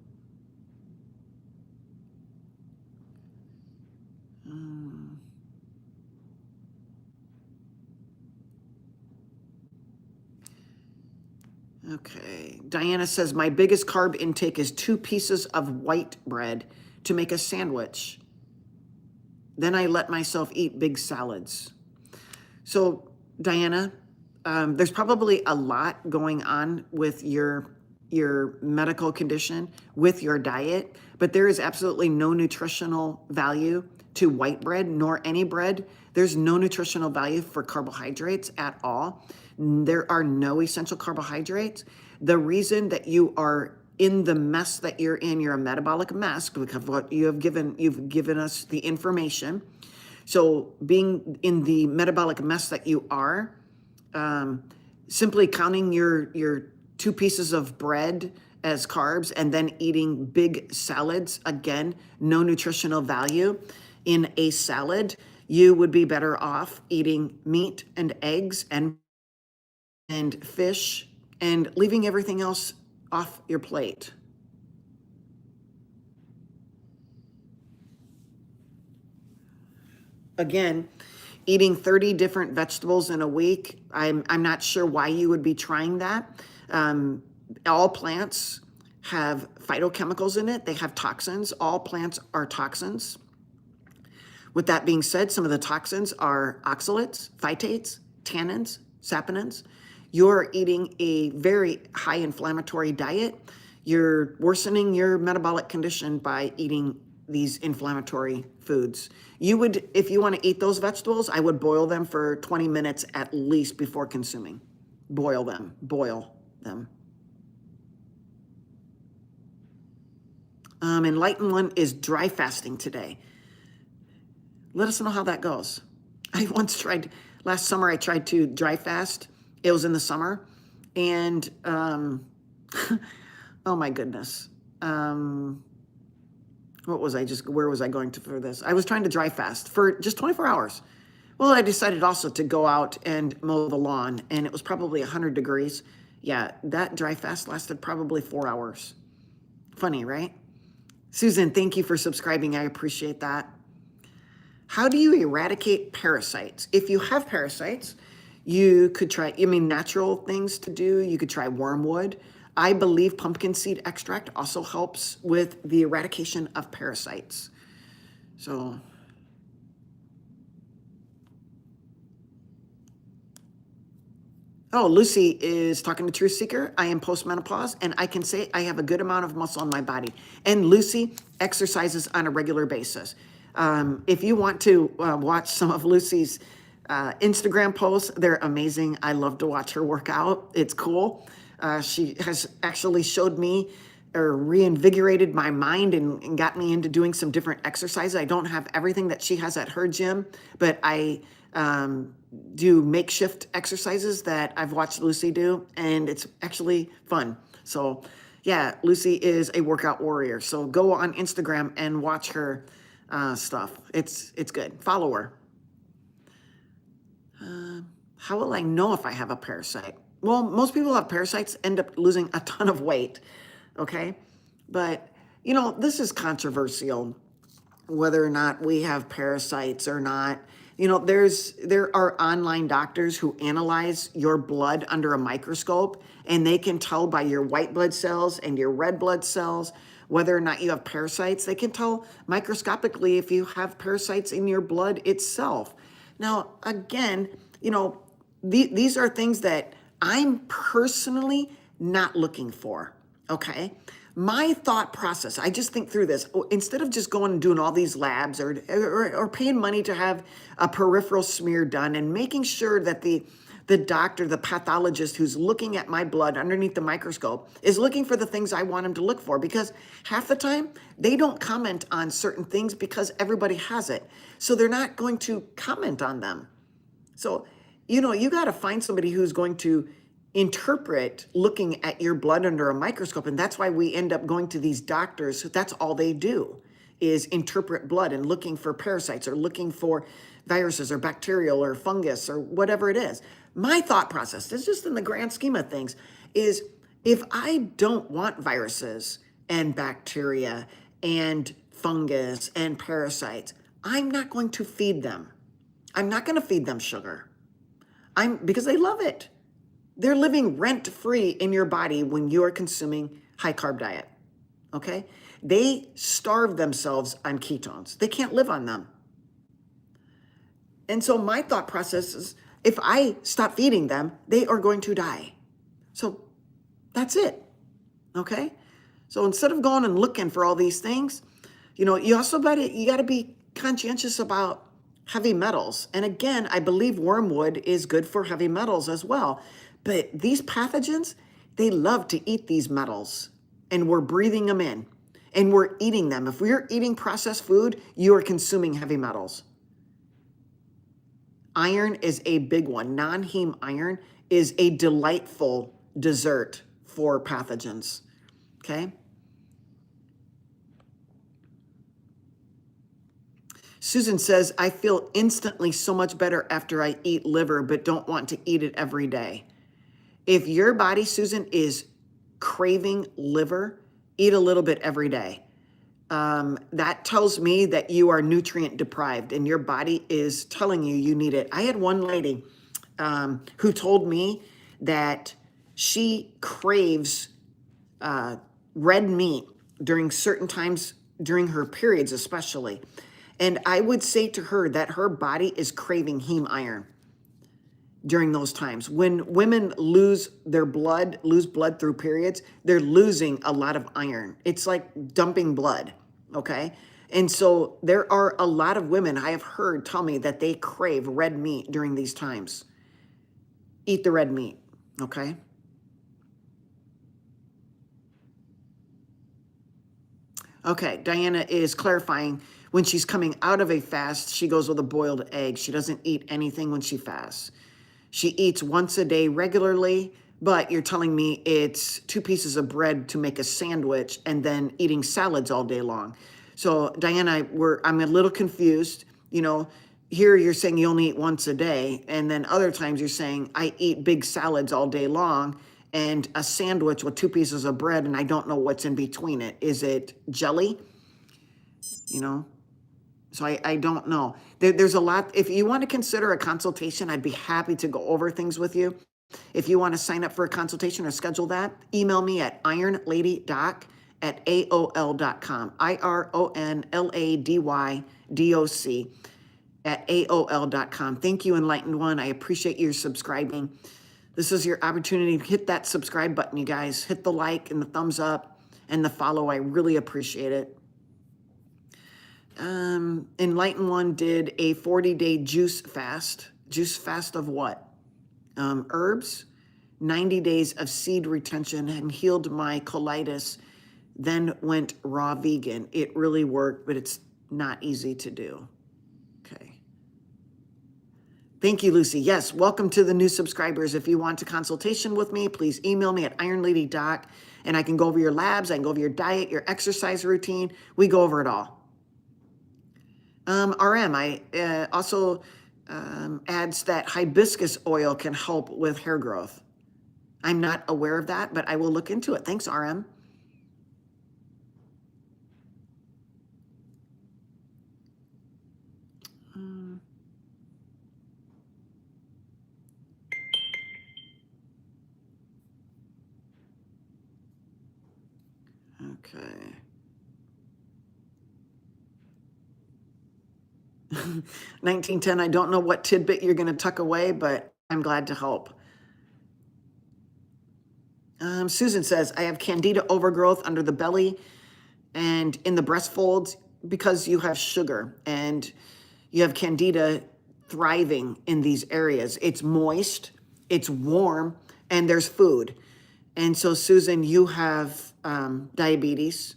Okay. Diana says, my biggest carb intake is 2 pieces of white bread to make a sandwich. Then I let myself eat big salads. So, Diana, there's probably a lot going on with your medical condition, with your diet, but there is absolutely no nutritional value to white bread, nor any bread. There's no nutritional value for carbohydrates at all. There are no essential carbohydrates. The reason that you are in the mess that you're a metabolic mess, because of what you've given us the information. So being in the metabolic mess that you are, simply counting your 2 pieces of bread as carbs and then eating big salads, again, no nutritional value in a salad. You would be better off eating meat and eggs and fish and leaving everything else off your plate. Again, eating 30 different vegetables in a week, I'm not sure why you would be trying that. All plants have phytochemicals in it. They have toxins. All plants are toxins. With that being said, some of the toxins are oxalates, phytates, tannins, saponins. You're eating a very high inflammatory diet. You're worsening your metabolic condition by eating these inflammatory foods. You would, if you want to eat those vegetables, I would boil them for 20 minutes at least before consuming. Boil them. Enlightened One is dry fasting today. Let us know how that goes. I once tried, last summer I tried to dry fast. It was in the summer. And, oh my goodness. Where was I going to for this? I was trying to dry fast for just 24 hours. Well, I decided also to go out and mow the lawn, and it was probably 100 degrees. Yeah, that dry fast lasted probably 4 hours. Funny, right? Susan, thank you for subscribing. I appreciate that. How do you eradicate parasites? If you have parasites, you could try, natural things to do. You could try wormwood. I believe pumpkin seed extract also helps with the eradication of parasites. So, oh, Lucy is talking to Truth Seeker. I am postmenopause, and I can say I have a good amount of muscle on my body. And Lucy exercises on a regular basis. If you want to watch some of Lucy's Instagram posts, they're amazing. I love to watch her work out. It's cool. She has actually showed me or reinvigorated my mind and got me into doing some different exercises. I don't have everything that she has at her gym, but I do makeshift exercises that I've watched Lucy do, and it's actually fun. So yeah, Lucy is a workout warrior. So go on Instagram and watch her stuff. It's good. Follow her. How will I know if I have a parasite? Well, most people who have parasites end up losing a ton of weight, okay? But, this is controversial, whether or not we have parasites or not. There are online doctors who analyze your blood under a microscope, and they can tell by your white blood cells and your red blood cells whether or not you have parasites. They can tell microscopically if you have parasites in your blood itself. Now, again, these are things that I'm personally not looking for, okay? My thought process, I just think through this. Instead of just going and doing all these labs or paying money to have a peripheral smear done and making sure that the doctor, the pathologist who's looking at my blood underneath the microscope is looking for the things I want him to look for, because half the time they don't comment on certain things because everybody has it. So they're not going to comment on them. So, you got to find somebody who's going to interpret looking at your blood under a microscope. And that's why we end up going to these doctors. That's all they do is interpret blood and looking for parasites or looking for viruses or bacterial or fungus or whatever it is. My thought process, this is just in the grand scheme of things, is if I don't want viruses and bacteria and fungus and parasites, I'm not going to feed them. I'm not going to feed them sugar. Because they love it. They're living rent-free in your body when you are consuming high-carb diet, okay? They starve themselves on ketones. They can't live on them. And so my thought process is, if I stop feeding them, they are going to die. So that's it, okay? So instead of going and looking for all these things, you also got to be conscientious about heavy metals. And again, I believe wormwood is good for heavy metals as well. But these pathogens, they love to eat these metals, and we're breathing them in and we're eating them. If we're eating processed food, you are consuming heavy metals. Iron is a big one. Non-heme iron is a delightful dessert for pathogens, okay? Susan says, I feel instantly so much better after I eat liver, but don't want to eat it every day. If your body, Susan, is craving liver, eat a little bit every day. That tells me that you are nutrient deprived and your body is telling you you need it. I had one lady who told me that she craves red meat during certain times, during her periods especially. And I would say to her that her body is craving heme iron during those times. When women lose blood through periods, they're losing a lot of iron. It's like dumping blood, okay? And so there are a lot of women I have heard tell me that they crave red meat during these times. Eat the red meat, okay? Okay, Diana is clarifying, when she's coming out of a fast, she goes with a boiled egg. She doesn't eat anything when she fasts. She eats once a day regularly, but you're telling me it's 2 pieces of bread to make a sandwich and then eating salads all day long. So Diana, I'm a little confused. Here you're saying you only eat once a day, and then other times you're saying I eat big salads all day long and a sandwich with 2 pieces of bread, and I don't know what's in between it. Is it jelly? So I don't know. There's a lot. If you want to consider a consultation, I'd be happy to go over things with you. If you want to sign up for a consultation or schedule that, email me at IronLadyDoc@AOL.com. IronLadyDoc @AOL.com. Thank you, Enlightened One. I appreciate your subscribing. This is your opportunity to hit that subscribe button, you guys. Hit the like and the thumbs up and the follow. I really appreciate it. Enlightened One did a 40-day juice fast. Juice fast of what? Herbs, 90 days of seed retention, and healed my colitis, then went raw vegan. It really worked, but it's not easy to do. Okay. Thank you, Lucy. Yes, welcome to the new subscribers. If you want a consultation with me, please email me at IronLadyDoc, and I can go over your labs, I can go over your diet, your exercise routine. We go over it all. RM, also adds that hibiscus oil can help with hair growth. I'm not aware of that, but I will look into it. Thanks, RM. Okay. 1910, I don't know what tidbit you're going to tuck away, but I'm glad to help. Susan says, I have candida overgrowth under the belly and in the breast folds because you have sugar and you have candida thriving in these areas. It's moist, it's warm, and there's food. And so, Susan, you have diabetes.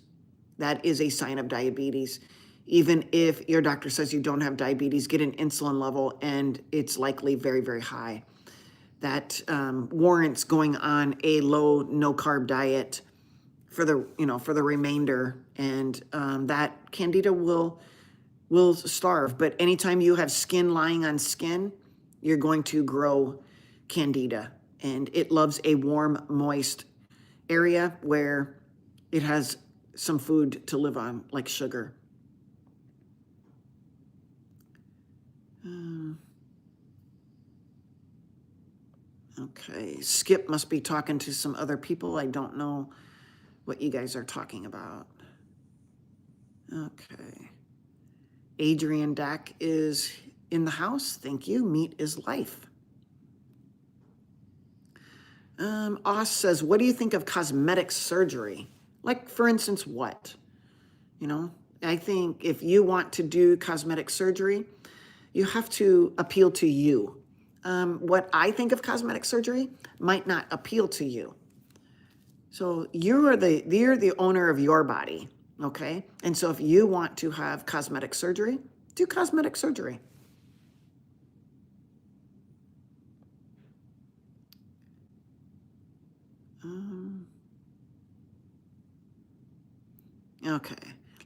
That is a sign of diabetes. Even if your doctor says you don't have diabetes, get an insulin level, and it's likely very, very high. That warrants going on a low, no-carb diet for the remainder, and that candida will starve. But anytime you have skin lying on skin, you're going to grow candida, and it loves a warm, moist area where it has some food to live on, like sugar. Okay, Skip must be talking to some other people. I don't know what you guys are talking about. Okay. Adrian Dack is in the house. Thank you. Meat is life. Oz says, what do you think of cosmetic surgery? Like, for instance, what? I think if you want to do cosmetic surgery, you have to appeal to you. What I think of cosmetic surgery might not appeal to you. So you're the owner of your body, okay? And so if you want to have cosmetic surgery, do cosmetic surgery. Okay.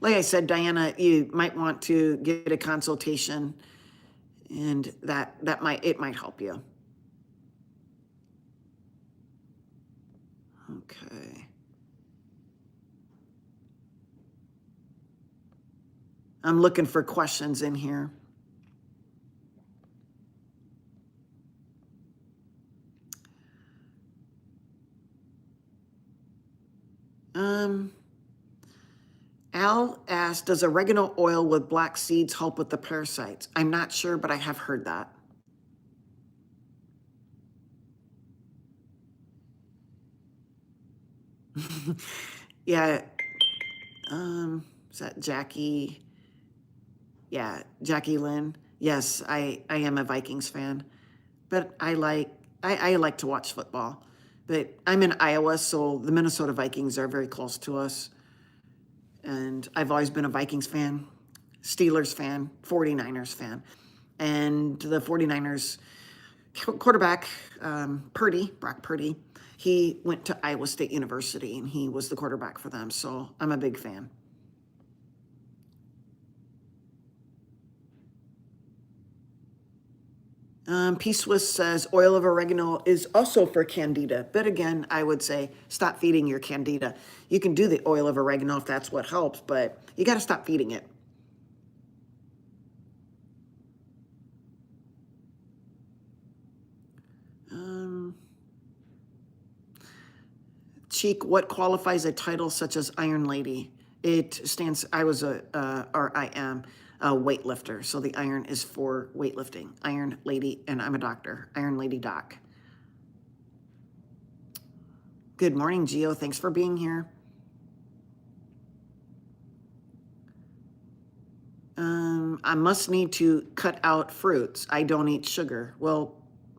Like I said, Diana, you might want to get a consultation, and it might help you. Okay. I'm looking for questions in here. Al asked, does oregano oil with black seeds help with the parasites? I'm not sure, but I have heard that. Yeah. Is that Jackie? Yeah, Jackie Lynn. Yes, I am a Vikings fan, but I like to watch football. But I'm in Iowa, so the Minnesota Vikings are very close to us. And I've always been a Vikings fan, Steelers fan, 49ers fan. And the 49ers quarterback, Brock Purdy, he went to Iowa State University, and he was the quarterback for them. So I'm a big fan. P-Swiss says oil of oregano is also for candida. But again, I would say stop feeding your candida. You can do the oil of oregano if that's what helps, but you got to stop feeding it. Cheek, what qualifies a title such as Iron Lady? It stands, I am a weightlifter. So the iron is for weightlifting. Iron Lady, and I'm a doctor. IronLadyDoc. Good morning, Geo. Thanks for being here. I must need to cut out fruits. I don't eat sugar. Well,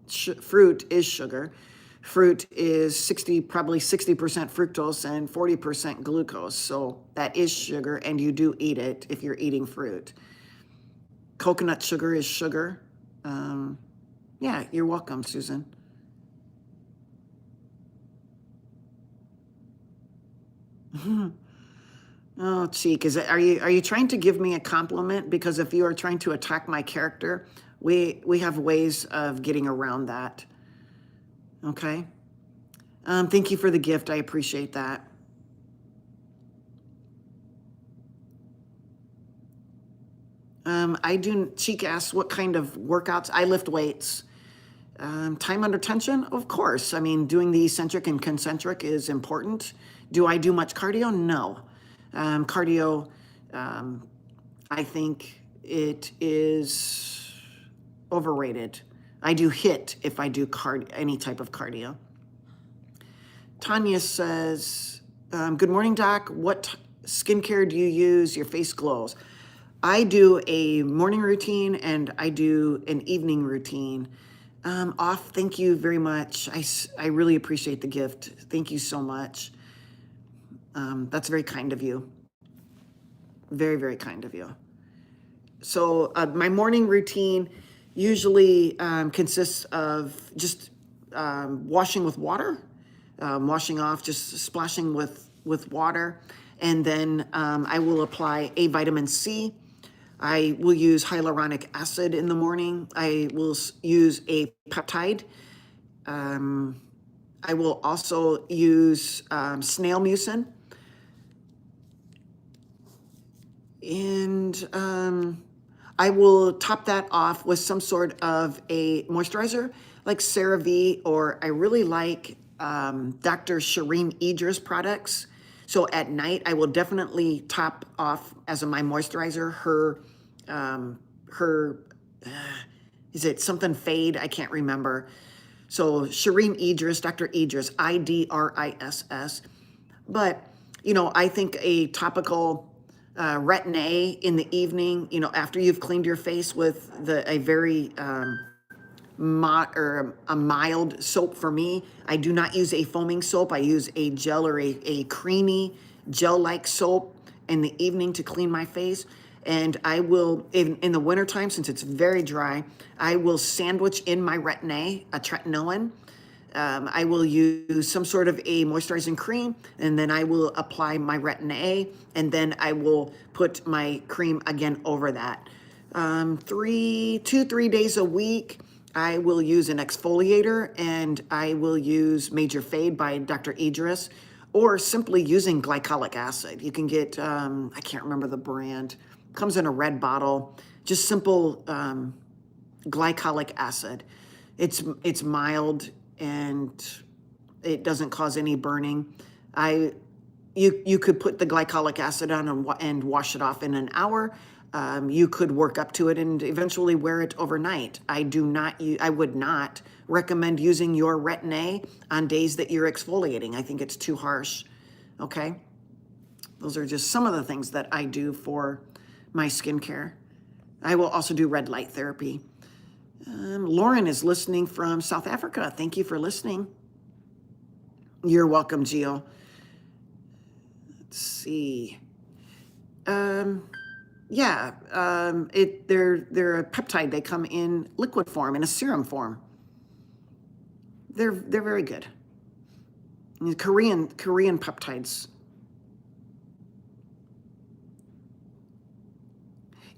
fruit is sugar. Fruit is probably 60% fructose and 40% glucose. So that is sugar, and you do eat it if you're eating fruit. Coconut sugar is sugar. Yeah, you're welcome, Susan. Oh, Cheek, are you trying to give me a compliment? Because if you are trying to attack my character, we have ways of getting around that. Okay. Thank you for the gift. I appreciate that. Cheek asks what kind of workouts. I lift weights. Time under tension, of course. I mean, doing the eccentric and concentric is important. Do I do much cardio? No. Cardio, I think, it is overrated. I do HIIT if I do any type of cardio. Tanya says, good morning, Doc. What skincare do you use? Your face glows. I do a morning routine and I do an evening routine. Off, thank you very much. I really appreciate the gift. Thank you so much. That's very kind of you. Very, very kind of you. So my morning routine usually consists of just washing with water, washing off, just splashing with water. And then I will apply a vitamin C. I will use hyaluronic acid in the morning. I will use a peptide. I will also use snail mucin. And I will top that off with some sort of a moisturizer like CeraVe, or I really like Dr. Shireen Idris products. So at night, I will definitely top off as my moisturizer is it something Fade? I can't remember. So Shireen Idris, Dr. Idris, Idriss. But, I think a topical Retin-A in the evening, after you've cleaned your face with a very a mild soap for me. I do not use a foaming soap. I use a gel or a creamy gel-like soap in the evening to clean my face. And I will, in the wintertime, since it's very dry, I will sandwich in my Retin-A, a tretinoin. I will use some sort of a moisturizing cream, and then I will apply my Retin-A, and then I will put my cream again over that. 3 days a week, I will use an exfoliator, and I will use Major Fade by Dr. Idris, or simply using glycolic acid. You can get, I can't remember the brand, comes in a red bottle, just simple glycolic acid. It's mild and it doesn't cause any burning. You could put the glycolic acid on and wash it off in an hour. You could work up to it and eventually wear it overnight. I would not recommend using your Retin-A on days that you're exfoliating. I think it's too harsh. Okay? Those are just some of the things that I do for my skincare. I will also do red light therapy. Lauren is listening from South Africa. Thank you for listening. You're welcome, Gio. Let's see. They're a peptide. They come in liquid form, in a serum form. They're very good. Korean peptides.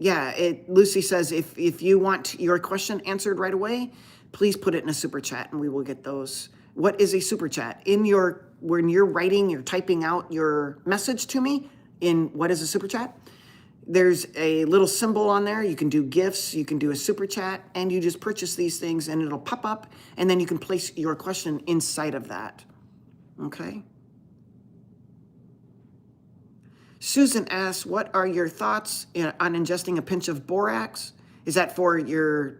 Yeah, Lucy says, if you want your question answered right away, please put it in a super chat and we will get those. What is a super chat? When you're typing out your message to me in what is a super chat, there's a little symbol on there. You can do gifts, you can do a super chat, and you just purchase these things and it'll pop up, and then you can place your question inside of that. Okay? Susan asks, what are your thoughts on ingesting a pinch of borax? Is that for your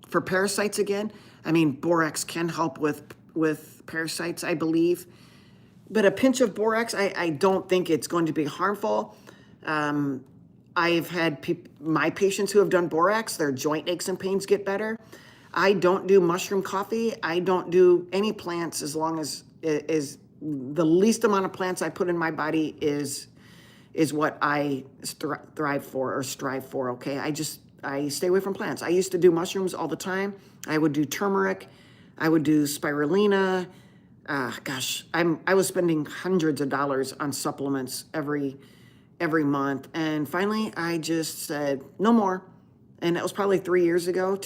for parasites again? I mean, borax can help with parasites, I believe. But a pinch of borax, I don't think it's going to be harmful. I've had my patients who have done borax, their joint aches and pains get better. I don't do mushroom coffee. I don't do any plants as long as the least amount of plants I put in my body is what I thrive for or strive for, okay? I stay away from plants. I used to do mushrooms all the time. I would do turmeric. I would do spirulina. I was spending hundreds of dollars on supplements every month. And finally, I just said, no more. And that was probably 2 years ago,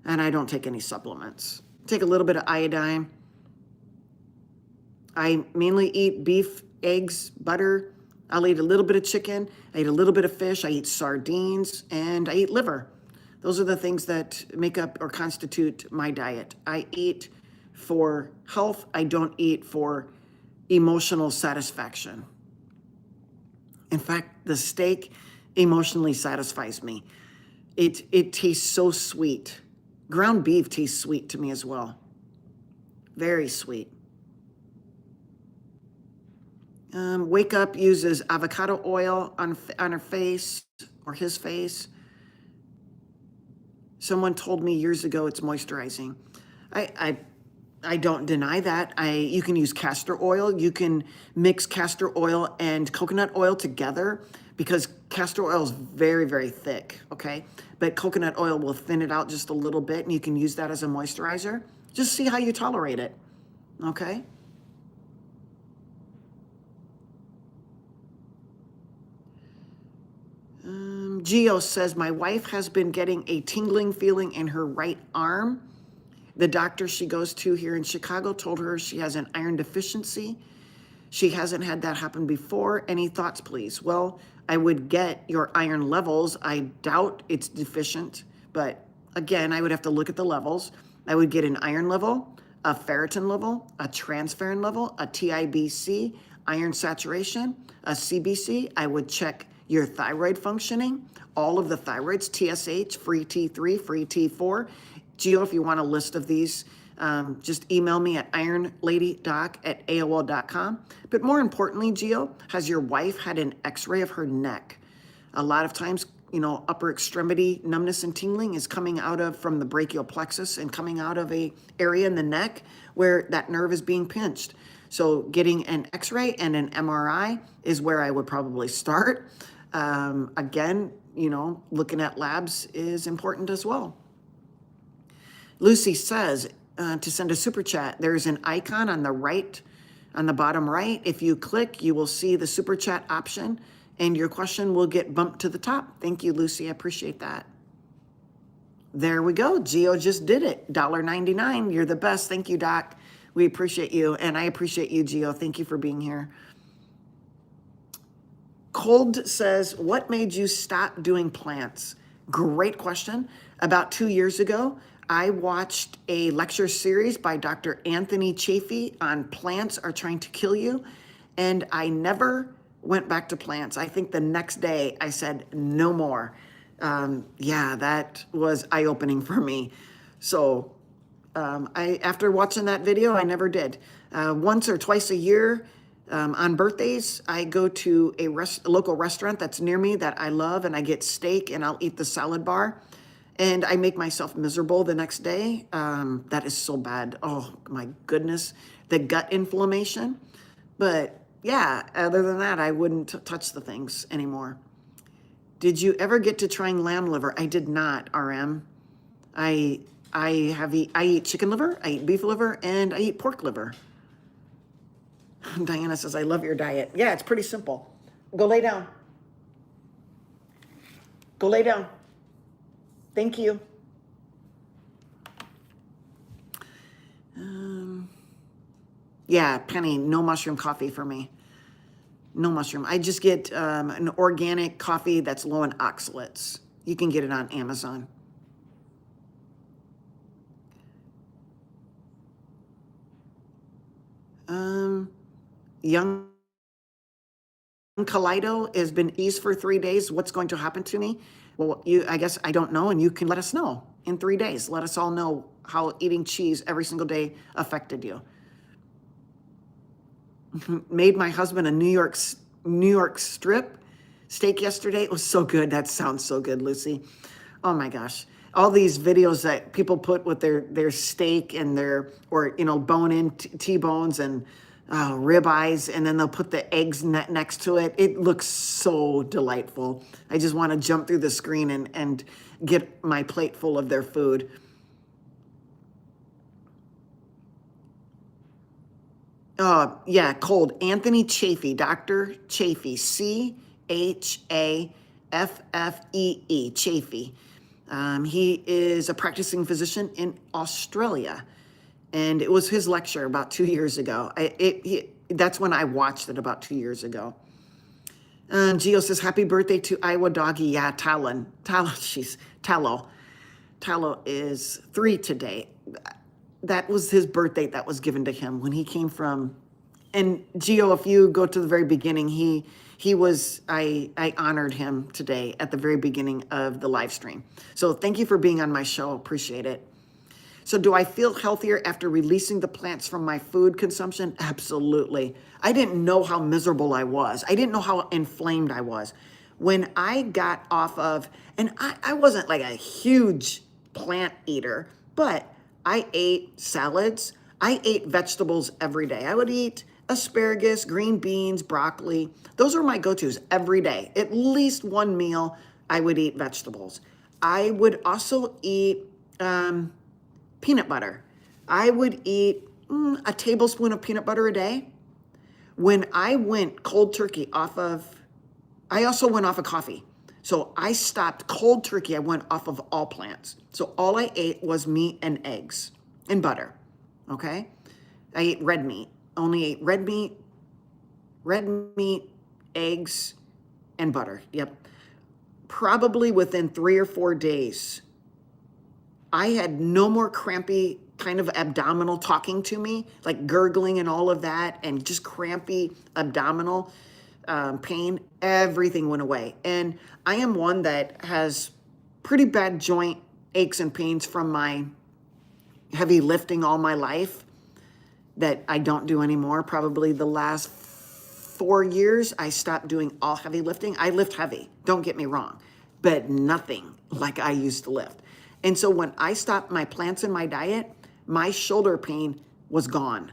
and I don't take any supplements. Take a little bit of iodine. I mainly eat beef, eggs, butter. I'll eat a little bit of chicken. I eat a little bit of fish. I eat sardines, and I eat liver. Those are the things that make up or constitute my diet. I eat for health. I don't eat for emotional satisfaction. In fact, the steak emotionally satisfies me. It tastes so sweet. Ground beef tastes sweet to me as well. Very sweet. Wake Up uses avocado oil on her face or his face. Someone told me years ago it's moisturizing. I don't deny that. You can use castor oil. You can mix castor oil and coconut oil together because castor oil is very, very thick, okay? But coconut oil will thin it out just a little bit, and you can use that as a moisturizer. Just see how you tolerate it, okay? Geo says, my wife has been getting a tingling feeling in her right arm. The doctor she goes to here in Chicago told her she has an iron deficiency. She hasn't had that happen before. Any thoughts, please? Well, I would get your iron levels. I doubt it's deficient, but again, I would have to look at the levels. I would get an iron level, a ferritin level, a transferrin level, a TIBC, iron saturation, a CBC. I would check your thyroid functioning, all of the thyroids, TSH, free T3, free T4. Geo, if you want a list of these, just email me at IronLadyDoc@AOL.com. But more importantly, Geo, has your wife had an x-ray of her neck? A lot of times, upper extremity numbness and tingling is coming from the brachial plexus and coming out of a area in the neck where that nerve is being pinched. So getting an x-ray and an MRI is where I would probably start. Again, looking at labs is important as well. Lucy says to send a super chat, there's an icon on the right, on the bottom right. If you click, you will see the super chat option and your question will get bumped to the top. Thank you, Lucy. I appreciate that. There we go. Geo just did it. $1.99. You're the best. Thank you, Doc. We appreciate you. And I appreciate you, Geo. Thank you for being here. Cold says, what made you stop doing plants? Great question. About 2 years ago, I watched a lecture series by Dr. Anthony Chafee on plants are trying to kill you. And I never went back to plants. I think the next day I said, no more. Yeah, that was eye-opening for me. So after watching that video, I never did. Once or twice a year on birthdays, I go to a local restaurant that's near me that I love, and I get steak and I'll eat the salad bar. And I make myself miserable the next day. That is so bad. Oh, my goodness. The gut inflammation. But yeah, other than that, I wouldn't touch the things anymore. Did you ever get to trying lamb liver? I did not, RM. I eat chicken liver, I eat beef liver, and I eat pork liver. Diana says, I love your diet. Yeah, it's pretty simple. Go lay down. Go lay down. Thank you. Yeah, Penny, no mushroom coffee for me. No mushroom. I just get an organic coffee that's low in oxalates. You can get it on Amazon. Young Kaleido has been eased for 3 days. What's going to happen to me? Well, I guess I don't know, and you can let us know in 3 days. Let us all know how eating cheese every single day affected you. Made my husband a New York strip steak yesterday. It was so good. That sounds so good, Lucy. Oh my gosh. All these videos that people put with their steak and bone-in T-bones and ribeyes, and then they'll put the eggs next to it. It looks so delightful. I just want to jump through the screen and get my plate full of their food. Yeah, cold. Anthony Chafee, Dr. Chafee, Chafee, Chafee. He is a practicing physician in Australia. And it was his lecture about 2 years ago. That's when I watched it about 2 years ago. Gio says, happy birthday to Iowa Doggy. Yeah, Talon. Tallow is 3 today. That was his birthday that was given to him when he came from And Gio, if you go to the very beginning, I honored him today at the very beginning of the live stream. So thank you for being on my show. Appreciate it. So do I feel healthier after releasing the plants from my food consumption? Absolutely. I didn't know how miserable I was. I didn't know how inflamed I was. When I got off of, and I wasn't like a huge plant eater, but I ate salads. I ate vegetables every day. I would eat asparagus, green beans, broccoli. Those are my go-tos every day. At least one meal, I would eat vegetables. I would also eat peanut butter. I would eat a tablespoon of peanut butter a day. When I went cold turkey I also went off of coffee. So I stopped cold turkey. I went off of all plants. So all I ate was meat and eggs and butter. Okay. I ate red meat, only ate red meat, eggs, and butter. Yep. Probably within 3 or 4 days, I had no more crampy kind of abdominal talking to me, like gurgling and all of that, and just crampy abdominal pain. Everything went away. And I am one that has pretty bad joint aches and pains from my heavy lifting all my life that I don't do anymore. Probably the last 4 years, I stopped doing all heavy lifting. I lift heavy, don't get me wrong, but nothing like I used to lift. And so when I stopped my plants in my diet, my shoulder pain was gone.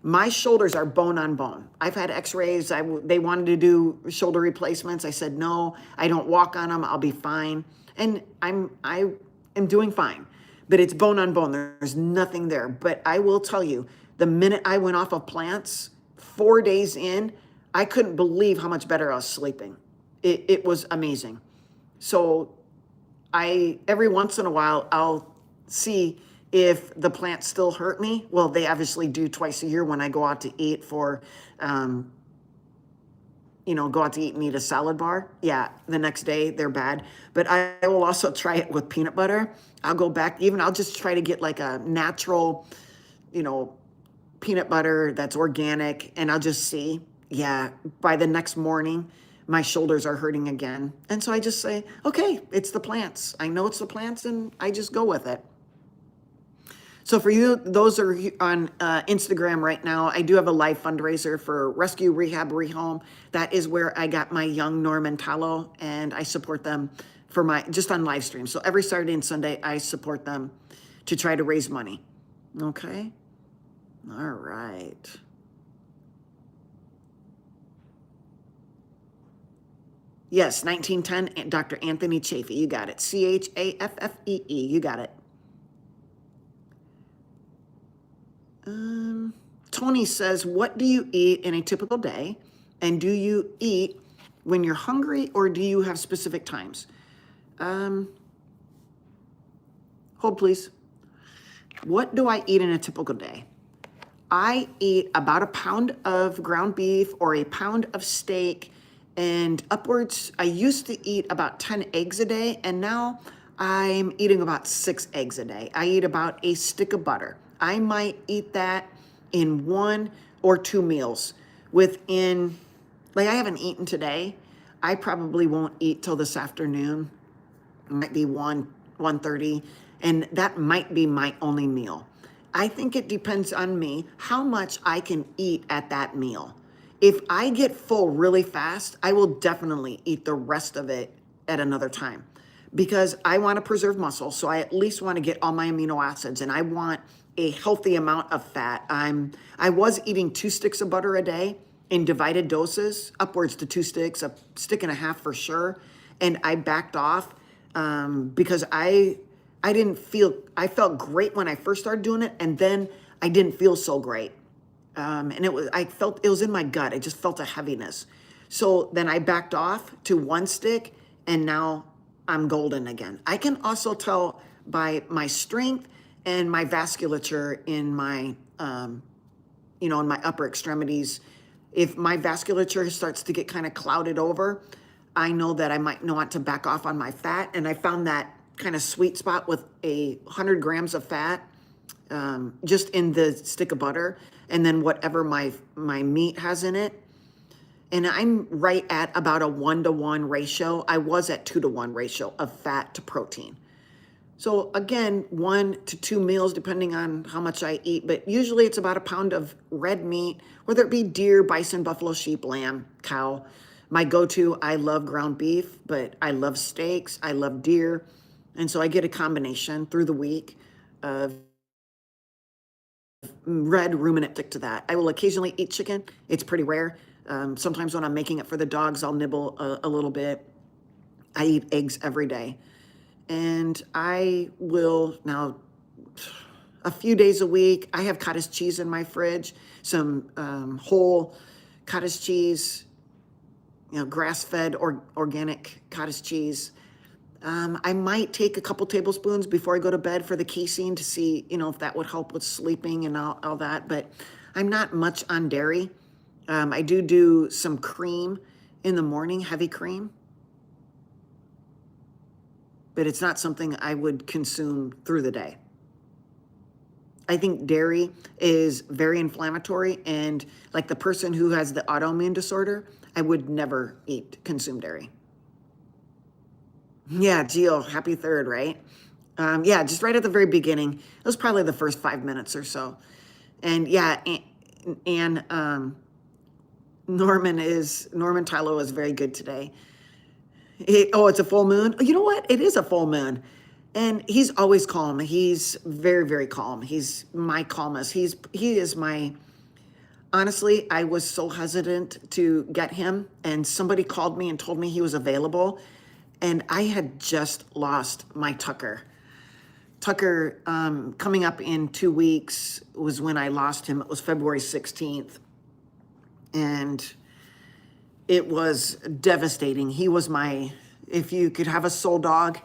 My shoulders are bone on bone. I've had x-rays. They wanted to do shoulder replacements. I said, no, I don't walk on them. I'll be fine. And I am doing fine, but it's bone on bone. There's nothing there. But I will tell you, the minute I went off of plants, 4 days in, I couldn't believe how much better I was sleeping. It was amazing. So every once in a while, I'll see if the plants still hurt me. Well, they obviously do twice a year when I go out to eat go out to eat and eat a salad bar. Yeah, the next day they're bad. But I will also try it with peanut butter. I'll go back, I'll just try to get like a natural, peanut butter that's organic, and I'll just see, by the next morning, my shoulders are hurting again. And so I just say, okay, it's the plants. I know it's the plants, and I just go with it. So for you, those are on Instagram right now. I do have a live fundraiser for Rescue Rehab Rehome. That is where I got my young Norman Tallow, and I support them just on live stream. So every Saturday and Sunday, I support them to try to raise money. Okay. All right. Yes, 1910, Dr. Anthony Chafee. You got it. Chaffee. You got it. Tony says, what do you eat in a typical day? And do you eat when you're hungry, or do you have specific times? Hold, please. What do I eat in a typical day? I eat about a pound of ground beef or a pound of steak and upwards. I used to eat about 10 eggs a day, and now I'm eating about 6 eggs a day. I eat about a stick of butter. I might eat that in 1 or 2 meals within, I haven't eaten today. I probably won't eat till this afternoon. It might be 1:30, and that might be my only meal. I think it depends on me how much I can eat at that meal. If I get full really fast, I will definitely eat the rest of it at another time, because I want to preserve muscle. So I at least want to get all my amino acids, and I want a healthy amount of fat. I was eating 2 sticks of butter a day in divided doses, upwards to 2 sticks, a stick and a half for sure. And I backed off because I felt great when I first started doing it, and then I didn't feel so great. And I felt it was in my gut. I just felt a heaviness. So then I backed off to 1 stick, and now I'm golden again. I can also tell by my strength and my vasculature in my, in my upper extremities. If my vasculature starts to get kind of clouded over, I know that I might want to back off on my fat. And I found that kind of sweet spot with 100 grams of fat just in the stick of butter. and then whatever my meat has in it. And I'm right at about a 1-to-1 ratio. I was at 2-to-1 ratio of fat to protein. So again, 1 to 2 meals, depending on how much I eat, but usually it's about a pound of red meat, whether it be deer, bison, buffalo, sheep, lamb, cow. My go-to, I love ground beef, but I love steaks, I love deer. And so I get a combination through the week of red ruminant stick to that. I will occasionally eat chicken. It's pretty rare. Sometimes when I'm making it for the dogs, I'll nibble a little bit. I eat eggs every day. And I will now, a few days a week, I have cottage cheese in my fridge, some whole cottage cheese, grass-fed or organic cottage cheese. I might take a couple tablespoons before I go to bed for the casein to see, if that would help with sleeping and all that. But I'm not much on dairy. I do some cream in the morning, heavy cream. But it's not something I would consume through the day. I think dairy is very inflammatory, and like the person who has the autoimmune disorder, I would never consume dairy. Yeah, Gio, happy third, right? Yeah, just right at the very beginning. It was probably the first 5 minutes or so. And yeah, and Norman Tylo is very good today. It's a full moon. You know what? It is a full moon. And he's always calm. He's very, very calm. He's my calmest. He is my, honestly, I was so hesitant to get him, and somebody called me and told me he was available. And I had just lost my Tucker. Tucker, coming up in 2 weeks was when I lost him. It was February 16th. And it was devastating. He was if you could have a soul dog,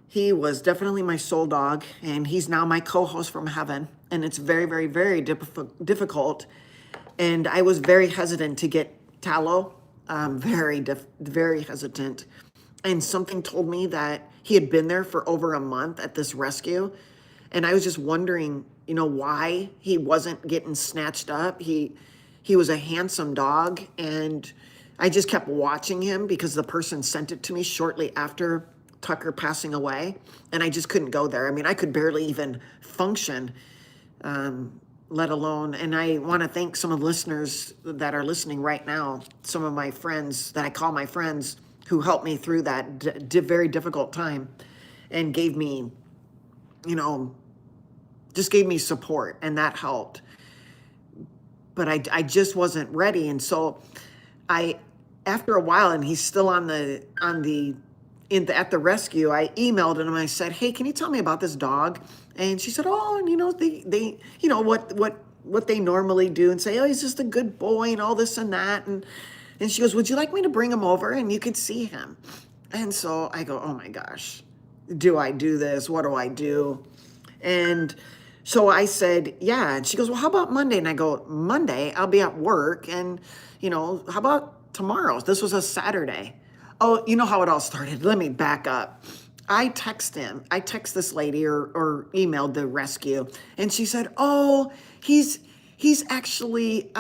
he was definitely my soul dog. And he's now my co-host from heaven. And it's very, very, very difficult. And I was very hesitant to get Tallow, very hesitant. And something told me that he had been there for over a month at this rescue. And I was just wondering, why he wasn't getting snatched up. He was a handsome dog, and I just kept watching him because the person sent it to me shortly after Tucker passing away, and I just couldn't go there. I mean, I could barely even function, let alone, and I want to thank some of the listeners that are listening right now, some of my friends that I call my friends, who helped me through that very difficult time and gave me, just gave me support, and that helped. But I just wasn't ready. And so after a while, and he's still at the rescue, I emailed him and I said, "Hey, can you tell me about this dog?" And she said, "Oh, and they what they normally do, and say, oh, he's just a good boy and all this and that." And she goes, "Would you like me to bring him over and you could see him?" And so I go, "Oh my gosh, do I do this? What do I do?" And so I said, "Yeah." And she goes, "Well, how about Monday?" And I go, "Monday, I'll be at work. And, how about tomorrow?" This was a Saturday. Oh, you know how it all started. Let me back up. I text this lady or emailed the rescue. And she said, "Oh, he's actually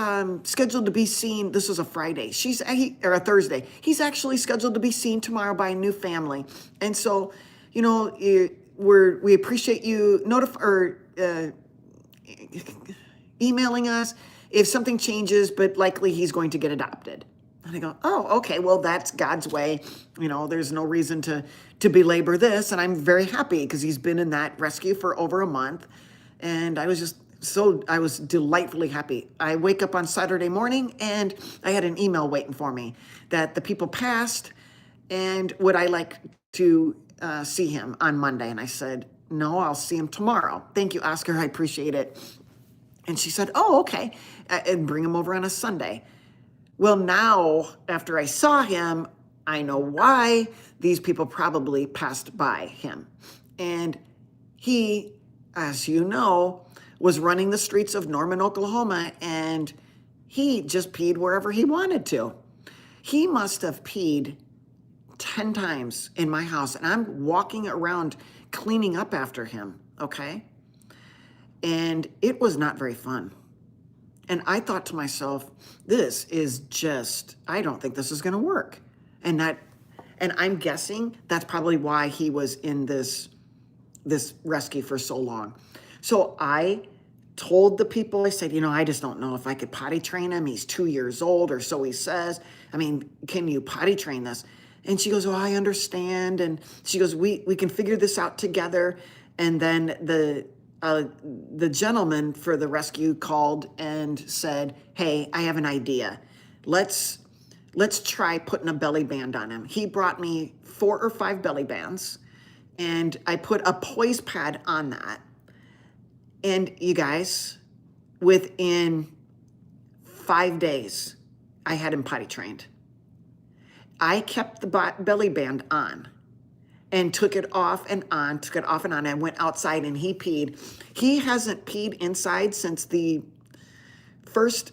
scheduled to be seen." This was a Friday. Or a Thursday. "He's actually scheduled to be seen tomorrow by a new family. And so, we appreciate you emailing us if something changes, but likely he's going to get adopted." And I go, "Oh, okay, well, that's God's way. There's no reason to belabor this." And I'm very happy because he's been in that rescue for over a month. And I was delightfully happy. I wake up on Saturday morning and I had an email waiting for me that the people passed, and would I like to see him on Monday? And I said, "No, I'll see him tomorrow. Thank you, Oscar. I appreciate it." And she said, "Oh, okay. And bring him over on a Sunday." Well, now, after I saw him, I know why these people probably passed by him. And he, as you know, was running the streets of Norman, Oklahoma, and he just peed wherever he wanted to. He must have peed 10 times in my house, and I'm walking around cleaning up after him, okay? And it was not very fun. And I thought to myself, this is just, I don't think this is going to work. And I'm guessing that's probably why he was in this rescue for so long. So I told the people, I said, I just don't know if I could potty train him. He's 2 years old, or so he says. I mean, can you potty train this? And she goes, oh, I understand. And she goes, we can figure this out together. And then the gentleman for the rescue called and said, hey, I have an idea. Let's try putting a belly band on him. He brought me 4 or 5 belly bands, and I put a poise pad on that. And you guys, within 5 days, I had him potty trained. I kept the belly band on and took it off and on, and went outside and he peed. He hasn't peed inside since the first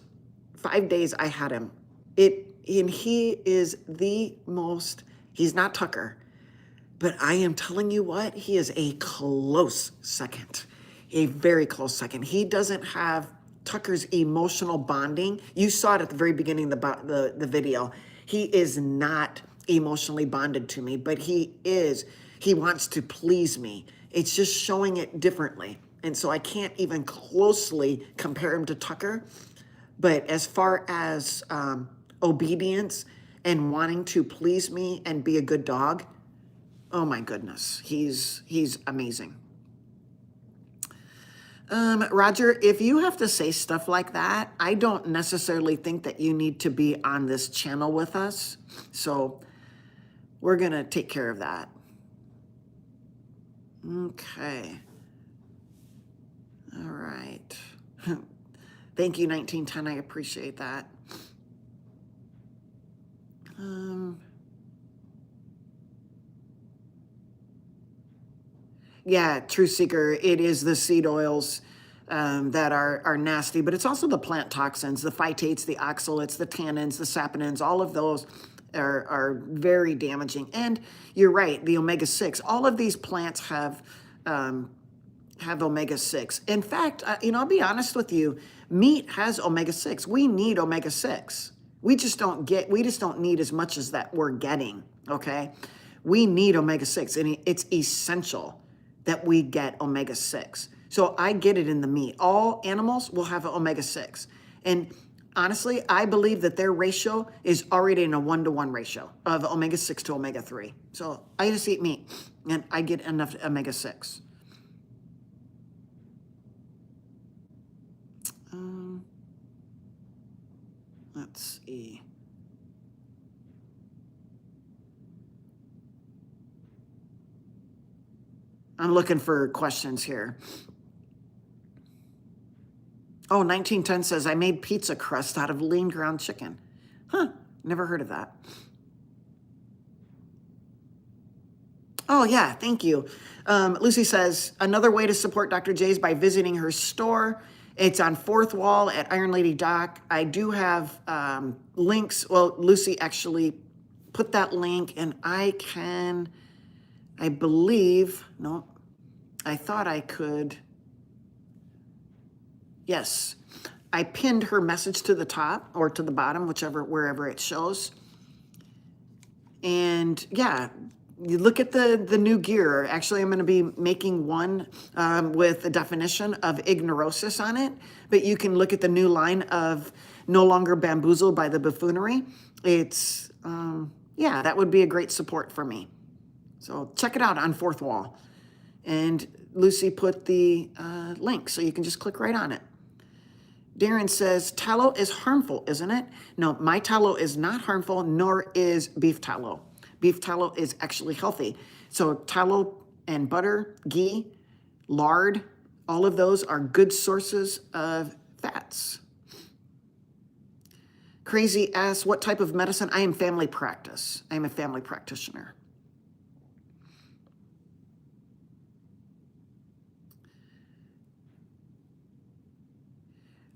5 days I had him. And he is the most, he's not Tucker, but I am telling you what, he is a close second, a very close second. He doesn't have Tucker's emotional bonding. You saw it at the very beginning of the video. He is not emotionally bonded to me, but he wants to please me. It's just showing it differently. And so I can't even closely compare him to Tucker. But as far as obedience and wanting to please me and be a good dog, oh my goodness, he's amazing. Roger, if you have to say stuff like that, I don't necessarily think that you need to be on this channel with us. So we're going to take care of that. Okay. All right. Thank you, 1910. I appreciate that. Yeah, True Seeker, it is the seed oils that are nasty, but it's also the plant toxins, the phytates, the oxalates, the tannins, the saponins, all of those are very damaging. And you're right, the omega-6, all of these plants have omega-6. In fact, I'll be honest with you, meat has omega-6. We need omega-6. We just don't need as much as that we're getting, okay? We need omega-6, and it's essential that we get omega-6. So I get it in the meat. All animals will have omega-6. And honestly, I believe that their ratio is already in a 1-to-1 ratio of omega-6 to omega-3. So I just eat meat, and I get enough omega-6. Let's see. I'm looking for questions here. Oh, 1910 says, I made pizza crust out of lean ground chicken. Huh, never heard of that. Oh, yeah, thank you. Lucy says, another way to support Dr. J is by visiting her store. It's on 4th Wall at IronLadyDoc. I do have links. Well, Lucy actually put that link, and I believe, no, I thought I could. Yes, I pinned her message to the top or to the bottom, wherever it shows. And yeah, you look at the new gear. Actually, I'm going to be making one with the definition of ignorosis on it, but you can look at the new line of No Longer Bamboozled by the Buffoonery. It's, yeah, that would be a great support for me. So check it out on 4th Wall. And Lucy put the link, so you can just click right on it. Darren says, tallow is harmful, isn't it? No, my tallow is not harmful, nor is beef tallow. Beef tallow is actually healthy. So tallow and butter, ghee, lard, all of those are good sources of fats. Crazy asks, what type of medicine? I am family practice. I am a family practitioner.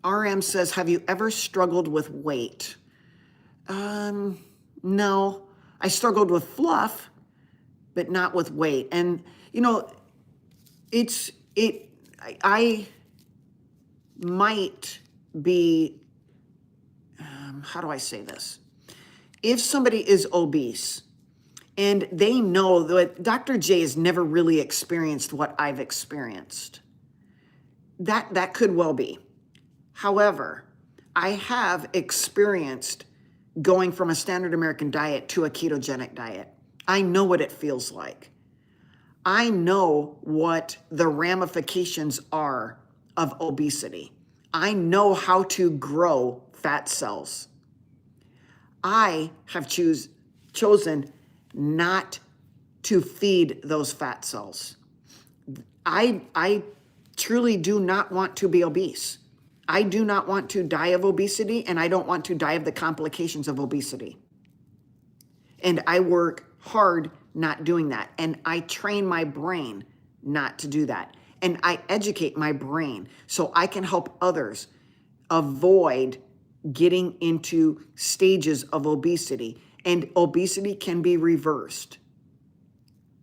RM says, have you ever struggled with weight? No. I struggled with fluff, but not with weight. And, I might be, how do I say this? If somebody is obese and they know that Dr. J has never really experienced what I've experienced, that could well be. However, I have experienced going from a standard American diet to a ketogenic diet. I know what it feels like. I know what the ramifications are of obesity. I know how to grow fat cells. I have chosen not to feed those fat cells. I truly do not want to be obese. I do not want to die of obesity, and I don't want to die of the complications of obesity. And I work hard not doing that. And I train my brain not to do that. And I educate my brain so I can help others avoid getting into stages of obesity. And obesity can be reversed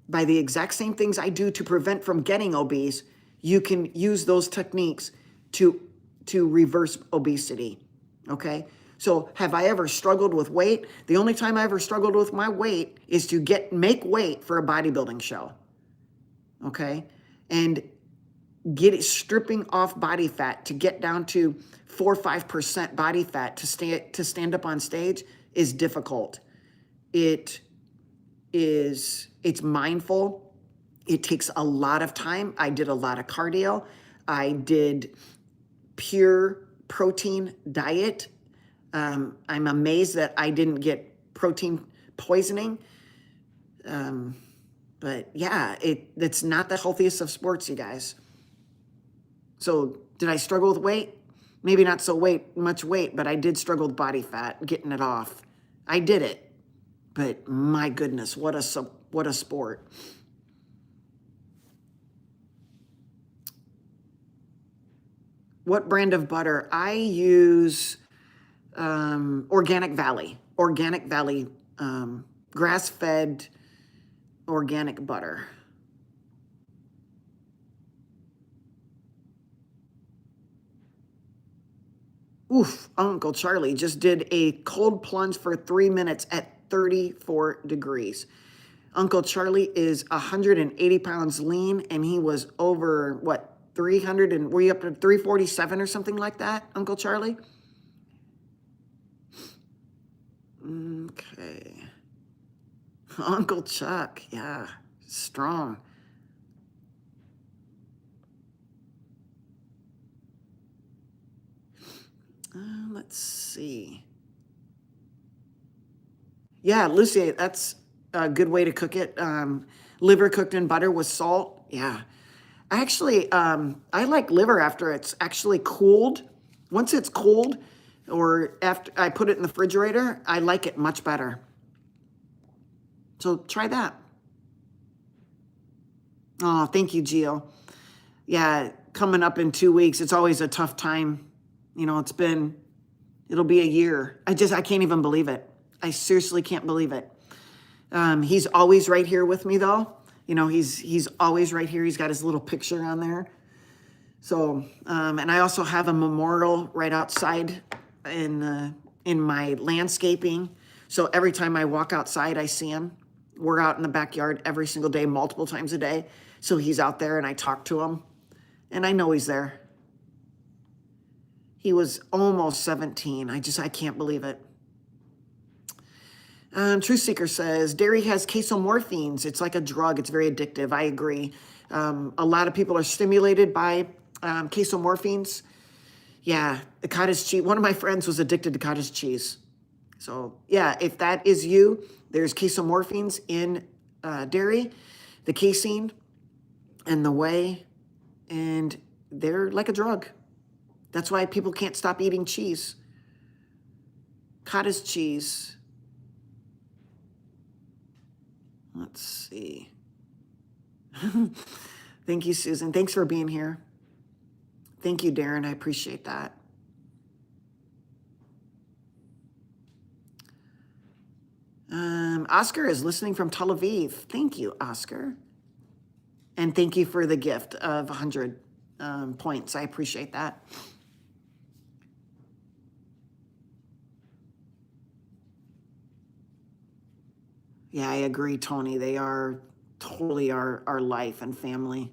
by the exact same things I do to prevent from getting obese. You can use those techniques to reverse obesity. Okay? So have I ever struggled with weight? The only time I ever struggled with my weight is to make weight for a bodybuilding show. Okay? And stripping off body fat to get down to 4 or 5% body fat to stand up on stage is difficult. It's mindful. It takes a lot of time. I did a lot of cardio. I did pure protein diet. I'm amazed that I didn't get protein poisoning. But yeah, it's not the healthiest of sports, you guys. So did I struggle with weight? Maybe not so much weight, but I did struggle with body fat, getting it off. I did it. But my goodness, what a sport. What brand of butter? I use Organic Valley, grass-fed organic butter. Oof, Uncle Charlie just did a cold plunge for 3 minutes at 34 degrees. Uncle Charlie is 180 pounds lean, and he was over, 300, and were you up to 347 or something like that, Uncle Charlie? Okay. Uncle Chuck, yeah, strong. Let's see. Yeah, Lucy, that's a good way to cook it. Liver cooked in butter with salt. Yeah. Actually, I like liver after it's actually cooled. Once it's cooled, or after I put it in the refrigerator, I like it much better. So try that. Oh, thank you, Gio. Yeah, coming up in 2 weeks, it's always a tough time. You know, it'll be a year. I can't even believe it. I seriously can't believe it. He's always right here with me, though. You know, he's always right here. He's got his little picture on there. So, and I also have a memorial right outside in my landscaping. So every time I walk outside, I see him. We're out in the backyard every single day, multiple times a day. So he's out there, and I talk to him, and I know he's there. He was almost 17. I can't believe it. Truth Seeker says, dairy has casomorphines. It's like a drug. It's very addictive. I agree. A lot of people are stimulated by casomorphines. Yeah, the cottage cheese. One of my friends was addicted to cottage cheese. So yeah, if that is you, there's casomorphines in dairy, the casein and the whey, and they're like a drug. That's why people can't stop eating cheese. Cottage cheese. Let's see. Thank you, Susan. Thanks for being here. Thank you, Darren. I appreciate that. Oscar is listening from Tel Aviv. Thank you, Oscar. And thank you for the gift of 100 points. I appreciate that. Yeah, I agree, Tony. They are totally our life and family.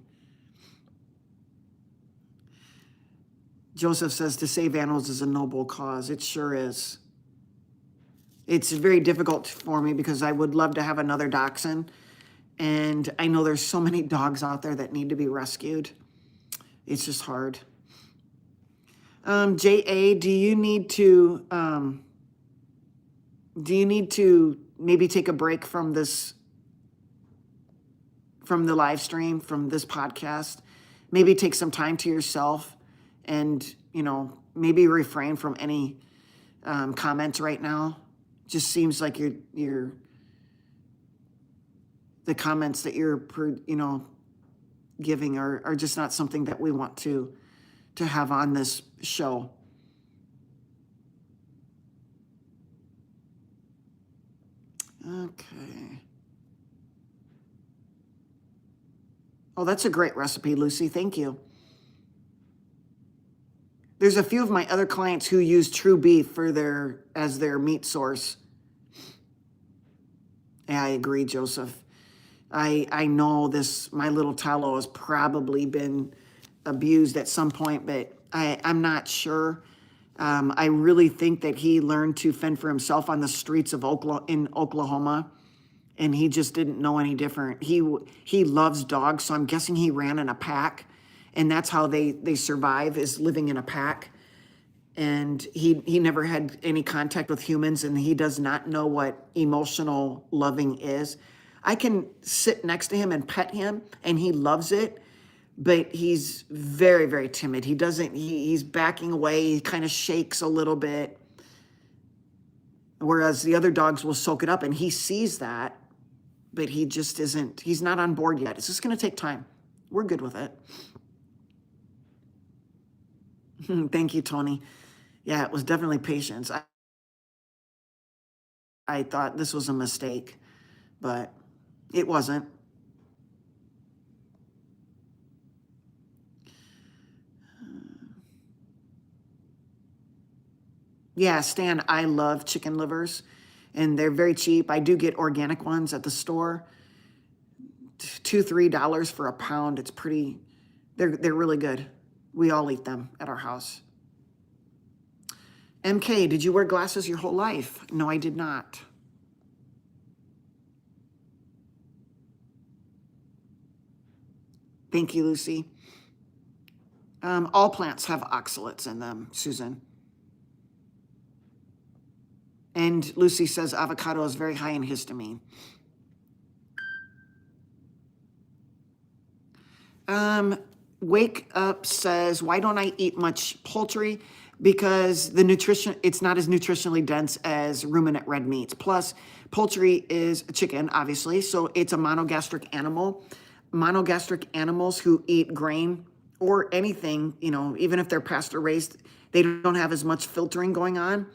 Joseph says to save animals is a noble cause. It sure is. It's very difficult for me because I would love to have another dachshund. And I know there's so many dogs out there that need to be rescued. It's just hard. JA, do you need to maybe take a break from this, from the live stream, from this podcast? Maybe take some time to yourself and, maybe refrain from any comments right now. Just seems like the comments that you're, giving are just not something that we want to have on this show. Okay. Oh, that's a great recipe, Lucy. Thank you. There's a few of my other clients who use true beef as their meat source. Yeah, I agree, Joseph. I know my little tallow has probably been abused at some point, but I'm not sure. I really think that he learned to fend for himself on the streets of Oklahoma, and he just didn't know any different. He loves dogs, so I'm guessing he ran in a pack, and that's how they survive, is living in a pack. And he never had any contact with humans, and he does not know what emotional loving is. I can sit next to him and pet him, and he loves it, but he's very, very timid. He's backing away. He kind of shakes a little bit, whereas the other dogs will soak it up, and he sees that, but he's not on board yet. It's just going to take time. We're good with it. Thank you, Tony. Yeah, it was definitely patience. I thought this was a mistake, but it wasn't. Yeah, Stan, I love chicken livers, and they're very cheap. I do get organic ones at the store. $2-3 for a pound. It's pretty, they're really good. We all eat them at our house. MK, did you wear glasses your whole life? No, I did not. Thank you, Lucy. All plants have oxalates in them, Susan. And Lucy says avocado is very high in histamine. Wake Up says, why don't I eat much poultry? Because it's not as nutritionally dense as ruminant red meats. Plus, poultry is a chicken, obviously, so it's a monogastric animal. Monogastric animals who eat grain or anything, even if they're pasture raised, they don't have as much filtering going on.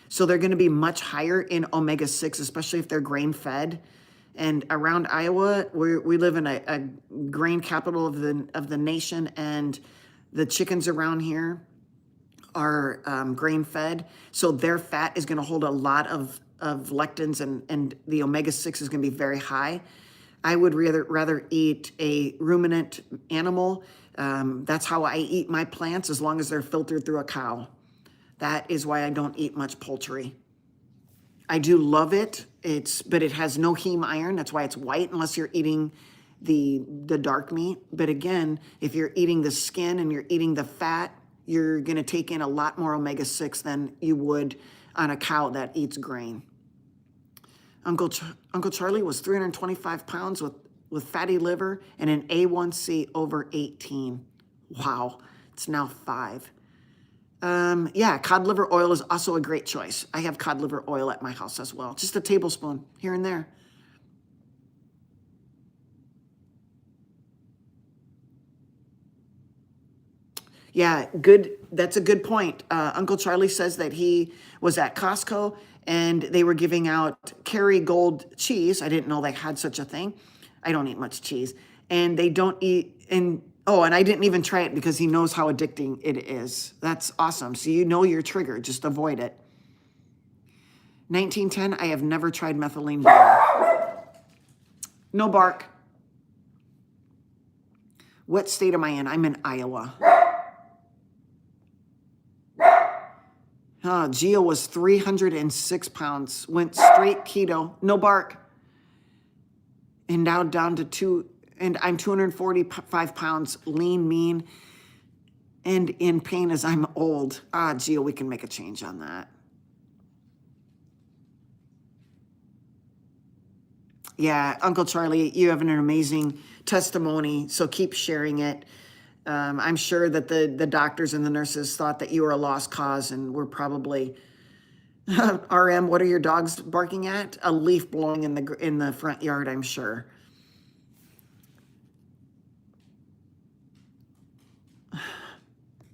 So they're going to be much higher in omega-6, especially if they're grain fed. And around Iowa, we live in a grain capital of the nation, and the chickens around here are grain fed. So their fat is going to hold a lot of lectins, and the omega-6 is going to be very high. I would rather eat a ruminant animal. That's how I eat my plants, as long as they're filtered through a cow. That is why I don't eat much poultry. I do love it. But it has no heme iron. That's why it's white, unless you're eating the dark meat. But again, if you're eating the skin and you're eating the fat, you're going to take in a lot more omega-6 than you would on a cow that eats grain. Uncle Charlie was 325 pounds with fatty liver and an A1C over 18. Wow, it's now 5. Yeah, cod liver oil is also a great choice. I have cod liver oil at my house as well. Just a tablespoon here and there. Yeah, good. That's a good point. Uncle Charlie says that he was at Costco and they were giving out Kerrygold cheese. I didn't know they had such a thing. I don't eat much cheese. And they don't eat, and I didn't even try it because he knows how addicting it is. That's awesome. So you know your trigger, just avoid it. 1910, I have never tried methylene barrel. No bark. What state am I in? I'm in Iowa. Gio was 306 pounds, went straight keto, no bark, and now down to 2, and I'm 245 pounds, lean, mean, and in pain as I'm old. Gio, we can make a change on that. Yeah, Uncle Charlie, you have an amazing testimony, so keep sharing it. I'm sure that the doctors and the nurses thought that you were a lost cause and were probably, RM, what are your dogs barking at? A leaf blowing in the front yard, I'm sure.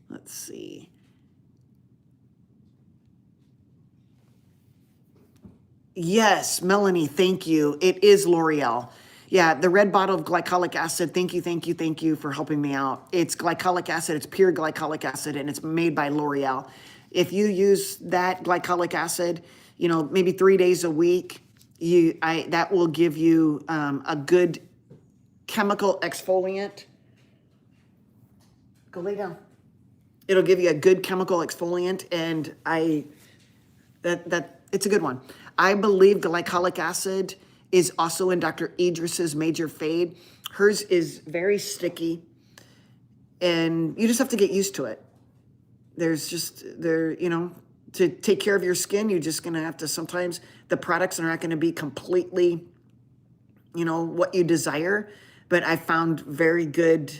Let's see. Yes, Melanie, thank you. It is L'Oreal. Yeah, the red bottle of glycolic acid. Thank you for helping me out. It's glycolic acid. It's pure glycolic acid, and it's made by L'Oreal. If you use that glycolic acid, maybe 3 days a week, that will give you a good chemical exfoliant. Go lay down. It'll give you a good chemical exfoliant, and it's a good one. I believe glycolic acid is also in Dr. Idris's Major Fade. Hers is very sticky, and you just have to get used to it. To take care of your skin, you're just going to have to, sometimes the products are not going to be completely, what you desire, but I found very good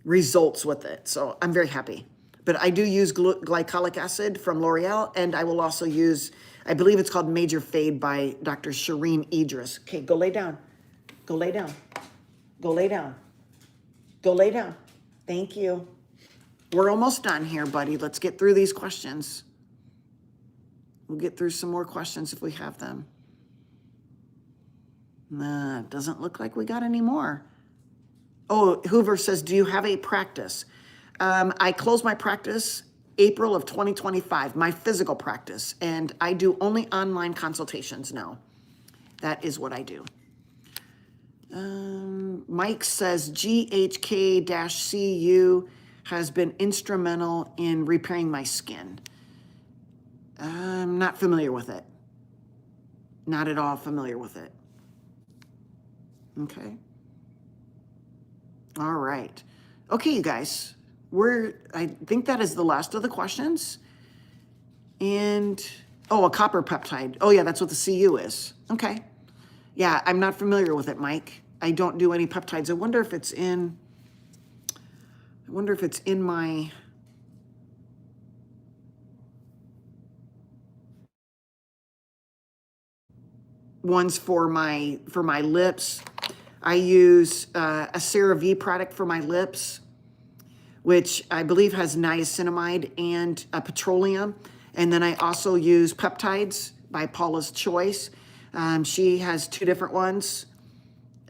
results with it. So I'm very happy. But I do use glycolic acid from L'Oreal, and I will also use, I believe it's called Major Fade by Dr. Shireen Idris. Okay, go lay down. Go lay down. Go lay down. Go lay down. Thank you. We're almost done here, buddy. Let's get through these questions. We'll get through some more questions if we have them. Nah, doesn't look like we got any more. Oh, Hoover says, do you have a practice? I closed my practice April of 2025, my physical practice, and I do only online consultations now. That is what I do. Mike says GHK-CU has been instrumental in repairing my skin. I'm not familiar with it. Not at all familiar with it. Okay. All right. Okay, you guys. I think that is the last of the questions. And, a copper peptide. Oh yeah, that's what the CU is. Okay. Yeah, I'm not familiar with it, Mike. I don't do any peptides. I wonder if it's in my, ones for my lips. I use a CeraVe product for my lips, which I believe has niacinamide and petroleum. And then I also use peptides by Paula's Choice. She has 2 different ones.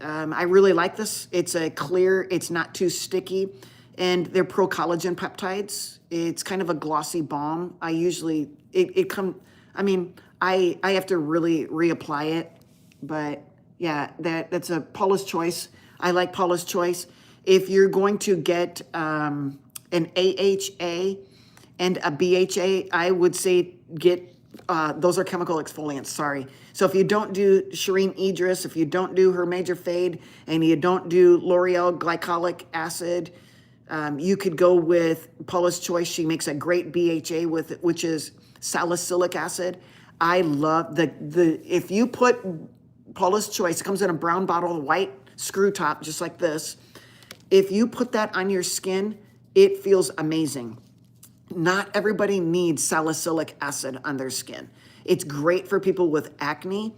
I really like this. It's a clear, it's not too sticky, and they're pro-collagen peptides. It's kind of a glossy balm. I usually, I have to really reapply it, but yeah, that's a Paula's Choice. I like Paula's Choice. If you're going to get an AHA and a BHA, I would say get, those are chemical exfoliants, sorry. So if you don't do Shireen Idris, if you don't do her Major Fade, and you don't do L'Oreal glycolic acid, you could go with Paula's Choice. She makes a great BHA with it, which is salicylic acid. I love if you put Paula's Choice, it comes in a brown bottle, white screw top, just like this. If you put that on your skin, it feels amazing. Not everybody needs salicylic acid on their skin. It's great for people with acne,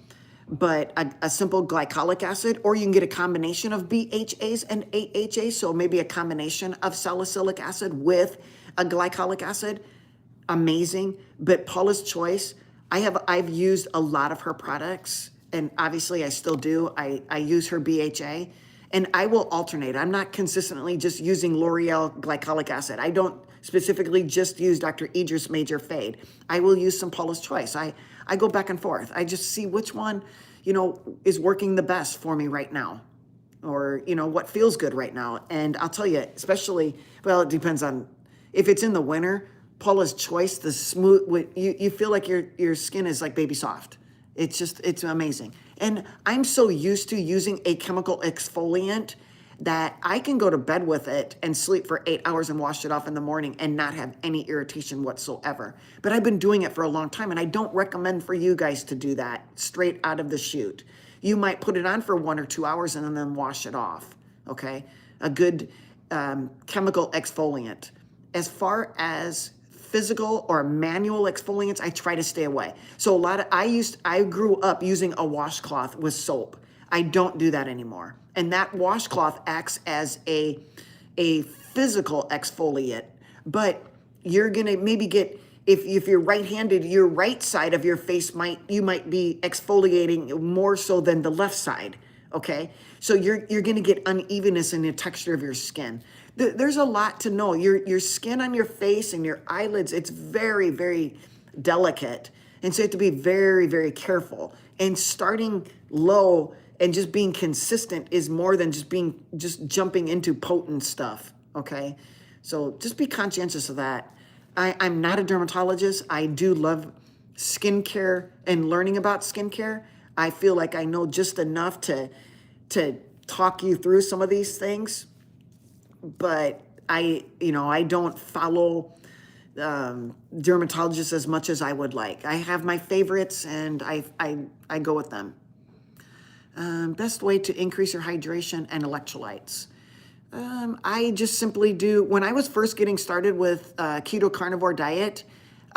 but a simple glycolic acid, or you can get a combination of BHAs and AHAs, so maybe a combination of salicylic acid with a glycolic acid, amazing. But Paula's Choice, I've used a lot of her products, and obviously I still do. I use her BHA, and I will alternate. I'm not consistently just using L'Oreal glycolic acid. I don't specifically just use Dr. Idris Major Fade. I will use some Paula's Choice. I go back and forth. I just see which one, is working the best for me right now, or, what feels good right now. And I'll tell you, especially, well, it depends on if it's in the winter, Paula's Choice, the smooth, you feel like your skin is like baby soft. It's amazing. And I'm so used to using a chemical exfoliant that I can go to bed with it and sleep for 8 hours and wash it off in the morning and not have any irritation whatsoever. But I've been doing it for a long time, and I don't recommend for you guys to do that straight out of the chute. You might put it on for 1 or 2 hours and then wash it off, okay? A good chemical exfoliant. As far as physical or manual exfoliants, I try to stay away. So I grew up using a washcloth with soap. I don't do that anymore. And that washcloth acts as a physical exfoliant, but you're gonna maybe get, if you're right-handed, your right side of your face you might be exfoliating more so than the left side, okay? So you're gonna get unevenness in the texture of your skin. There's a lot to know. Your skin on your face and your eyelids, it's very, very delicate. And so you have to be very, very careful. And starting low and just being consistent is more than just jumping into potent stuff, okay? So just be conscientious of that. I'm not a dermatologist. I do love skincare and learning about skincare. I feel like I know just enough to talk you through some of these things, but I don't follow dermatologists as much as I would like. I have my favorites, and I go with them. Best way to increase your hydration and electrolytes. I just simply do, when I was first getting started with keto carnivore diet,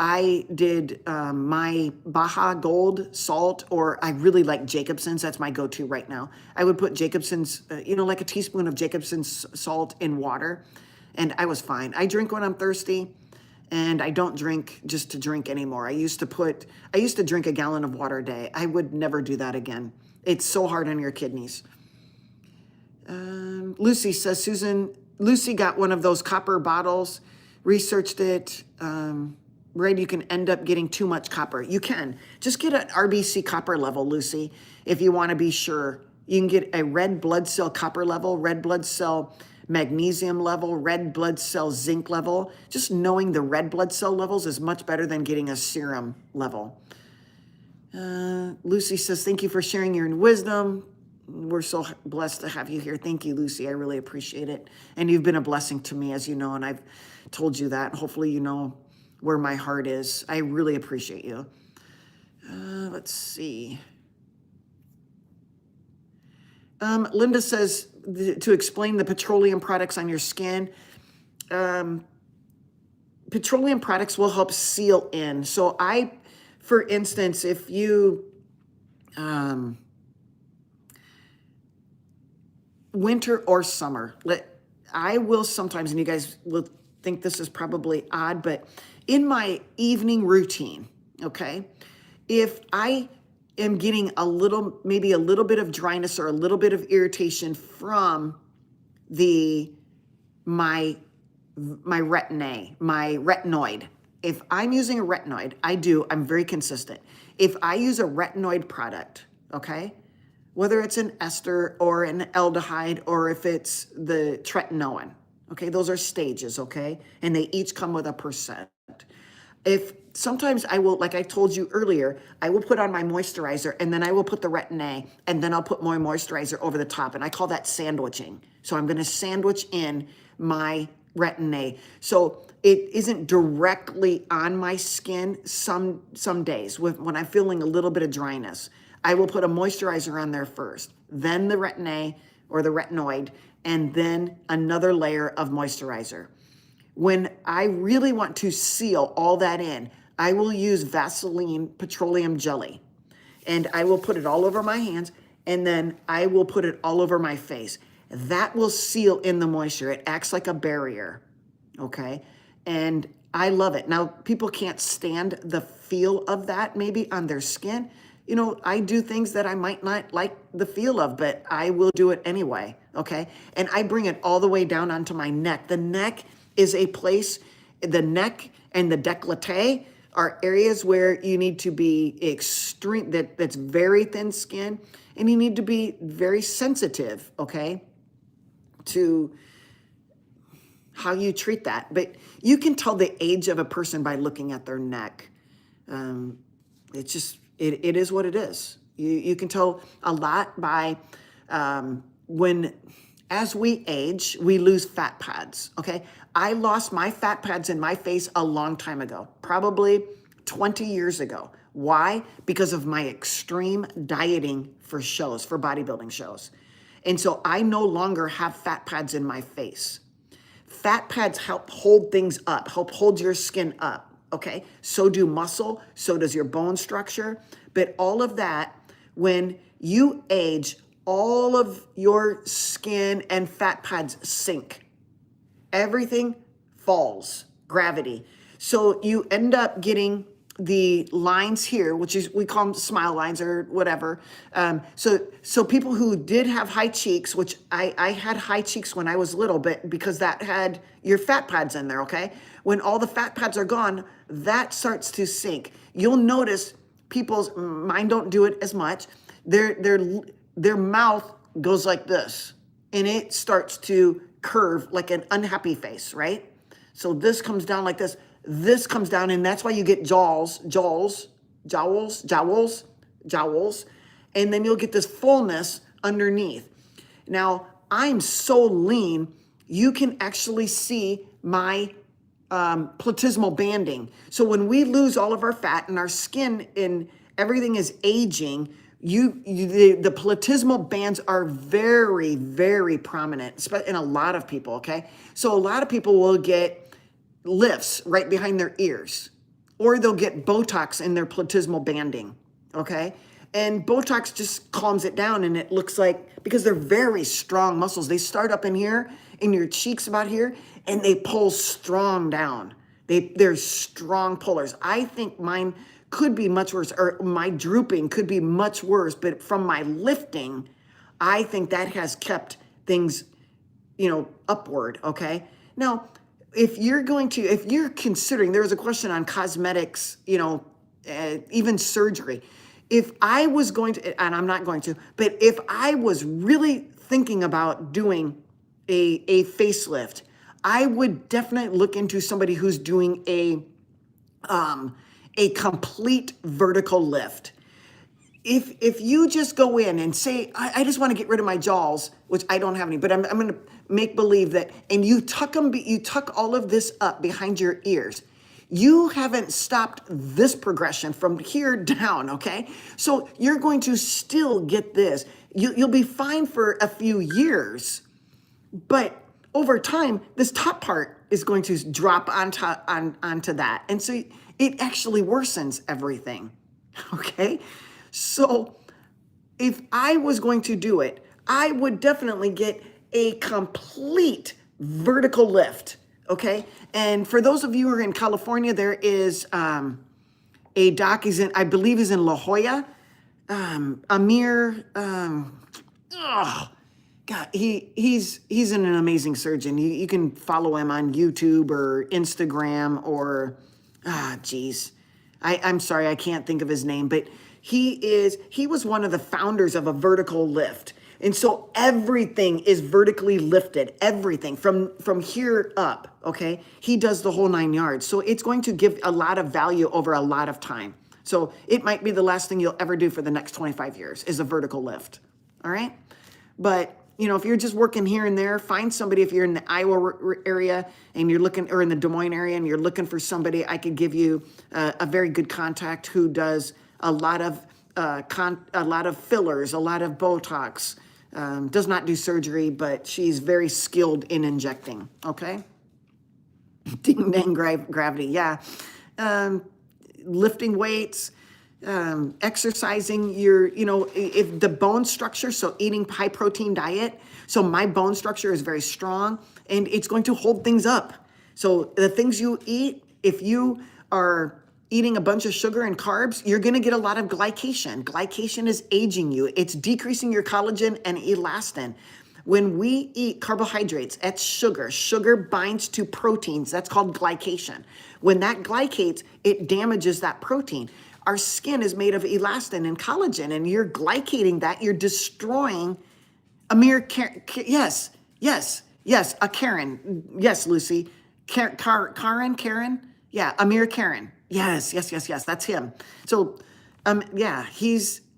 I did my Baja Gold salt, or I really like Jacobsen's. That's my go-to right now. I would put Jacobsen's, like a teaspoon of Jacobsen's salt in water, and I was fine. I drink when I'm thirsty, and I don't drink just to drink anymore. I used to drink a gallon of water a day. I would never do that again. It's so hard on your kidneys. Lucy says, Lucy got one of those copper bottles, researched it, right? You can end up getting too much copper. You can. Just get an RBC copper level, Lucy, if you want to be sure. You can get a red blood cell copper level, red blood cell magnesium level, red blood cell zinc level. Just knowing the red blood cell levels is much better than getting a serum level. Lucy says, thank you for sharing your wisdom. We're so blessed to have you here. Thank you, Lucy. I really appreciate it. And you've been a blessing to me, as you know, and I've told you that. Hopefully you know where my heart is. I really appreciate you. Let's see. Linda says, to explain the petroleum products on your skin, petroleum products will help seal in. So for instance, if you, winter or summer, I will sometimes, and you guys will think this is probably odd, but in my evening routine, okay, if I am getting maybe a little bit of dryness or a little bit of irritation from my retinoid. If I'm using a retinoid, I'm very consistent. If I use a retinoid product, okay, whether it's an ester or an aldehyde, or if it's the tretinoin, okay, those are stages, okay, and they each come with a percent. If sometimes I will, like I told you earlier, I will put on my moisturizer, and then I will put the Retin-A, and then I'll put more moisturizer over the top, and I call that sandwiching. So I'm going to sandwich in my Retin-A. So it isn't directly on my skin. Some days when I'm feeling a little bit of dryness, I will put a moisturizer on there first, then the Retin-A or the retinoid, and then another layer of moisturizer. When I really want to seal all that in, I will use Vaseline petroleum jelly, and I will put it all over my hands, and then I will put it all over my face. That will seal in the moisture. It acts like a barrier, okay? And I love it. Now, people can't stand the feel of that maybe on their skin. You know, I do things that I might not like the feel of, but I will do it anyway, okay? And I bring it all the way down onto my neck. The neck is a place, the neck and the décolleté, are areas where you need to be extreme, that's very thin skin, and you need to be very sensitive, okay, to how you treat that. But you can tell the age of a person by looking at their neck. It's just, it is what it is. You can tell a lot by as we age, we lose fat pads, okay? I lost my fat pads in my face a long time ago, probably 20 years ago. Why? Because of my extreme dieting for shows, for bodybuilding shows. And so I no longer have fat pads in my face. Fat pads help hold things up, help hold your skin up, okay? So do muscle, so does your bone structure. But all of that, when you age, all of your skin and fat pads sink. Everything falls, gravity. So you end up getting the lines here, which is, we call them smile lines or whatever. So people who did have high cheeks, which I had high cheeks when I was little, but because that had your fat pads in there, okay? When all the fat pads are gone, that starts to sink. You'll notice people's, mine don't do it as much. Their mouth goes like this, and it starts to curve like an unhappy face, right? So this comes down like this comes down, and that's why you get jowls, and then you'll get this fullness underneath. Now, I'm so lean, you can actually see my platysmal banding. So when we lose all of our fat and our skin and everything is aging, the platysmal bands are very, very prominent in a lot of people, okay? So a lot of people will get lifts right behind their ears, or they'll get Botox in their platysmal banding, okay? And Botox just calms it down, and it looks like, because they're very strong muscles, they start up in here, in your cheeks about here, and they pull strong down. They're strong pullers. I think mine could be much worse, or my drooping could be much worse, but from my lifting, I think that has kept things, upward, okay? Now, if you're considering, there was a question on cosmetics, even surgery. If I was going to, and I'm not going to, but if I was really thinking about doing a facelift, I would definitely look into somebody who's doing a complete vertical lift. If you just go in and say, I just want to get rid of my jowls, which I don't have any, but I'm going to make believe that, and you tuck all of this up behind your ears, you haven't stopped this progression from here down, okay? So you're going to still get this. You'll be fine for a few years, but over time, this top part is going to drop onto that. And so it actually worsens everything, okay? So if I was going to do it, I would definitely get a complete vertical lift, okay? And for those of you who are in California, there is a doc, I believe he's in La Jolla, Amir, God, he's an amazing surgeon. You can follow him on YouTube or Instagram or, I'm sorry, I can't think of his name, but he was one of the founders of a vertical lift. And so everything is vertically lifted, everything from here up, okay? He does the whole 9 yards. So it's going to give a lot of value over a lot of time. So it might be the last thing you'll ever do for the next 25 years is a vertical lift, all right? But, if you're just working here and there, find somebody. If you're in the Iowa area and you're looking, or in the Des Moines area and you're looking for somebody, I could give you a very good contact who does a lot of fillers, a lot of Botox, does not do surgery, but she's very skilled in injecting, okay? Ding dang gravity, yeah. Lifting weights, exercising if the bone structure, so eating high protein diet. So my bone structure is very strong and it's going to hold things up. So the things you eat, if you are eating a bunch of sugar and carbs, you're going to get a lot of glycation. Glycation is aging you. It's decreasing your collagen and elastin. When we eat carbohydrates, that's sugar. Sugar binds to proteins. That's called glycation. When that glycates, it damages that protein. Our skin is made of elastin and collagen, and you're glycating that. You're destroying yes, yes, yes, a Karen. Yes, Lucy. Karen? Yeah, Amir Karen. Yes, yes, yes, yes, that's him. So, yeah,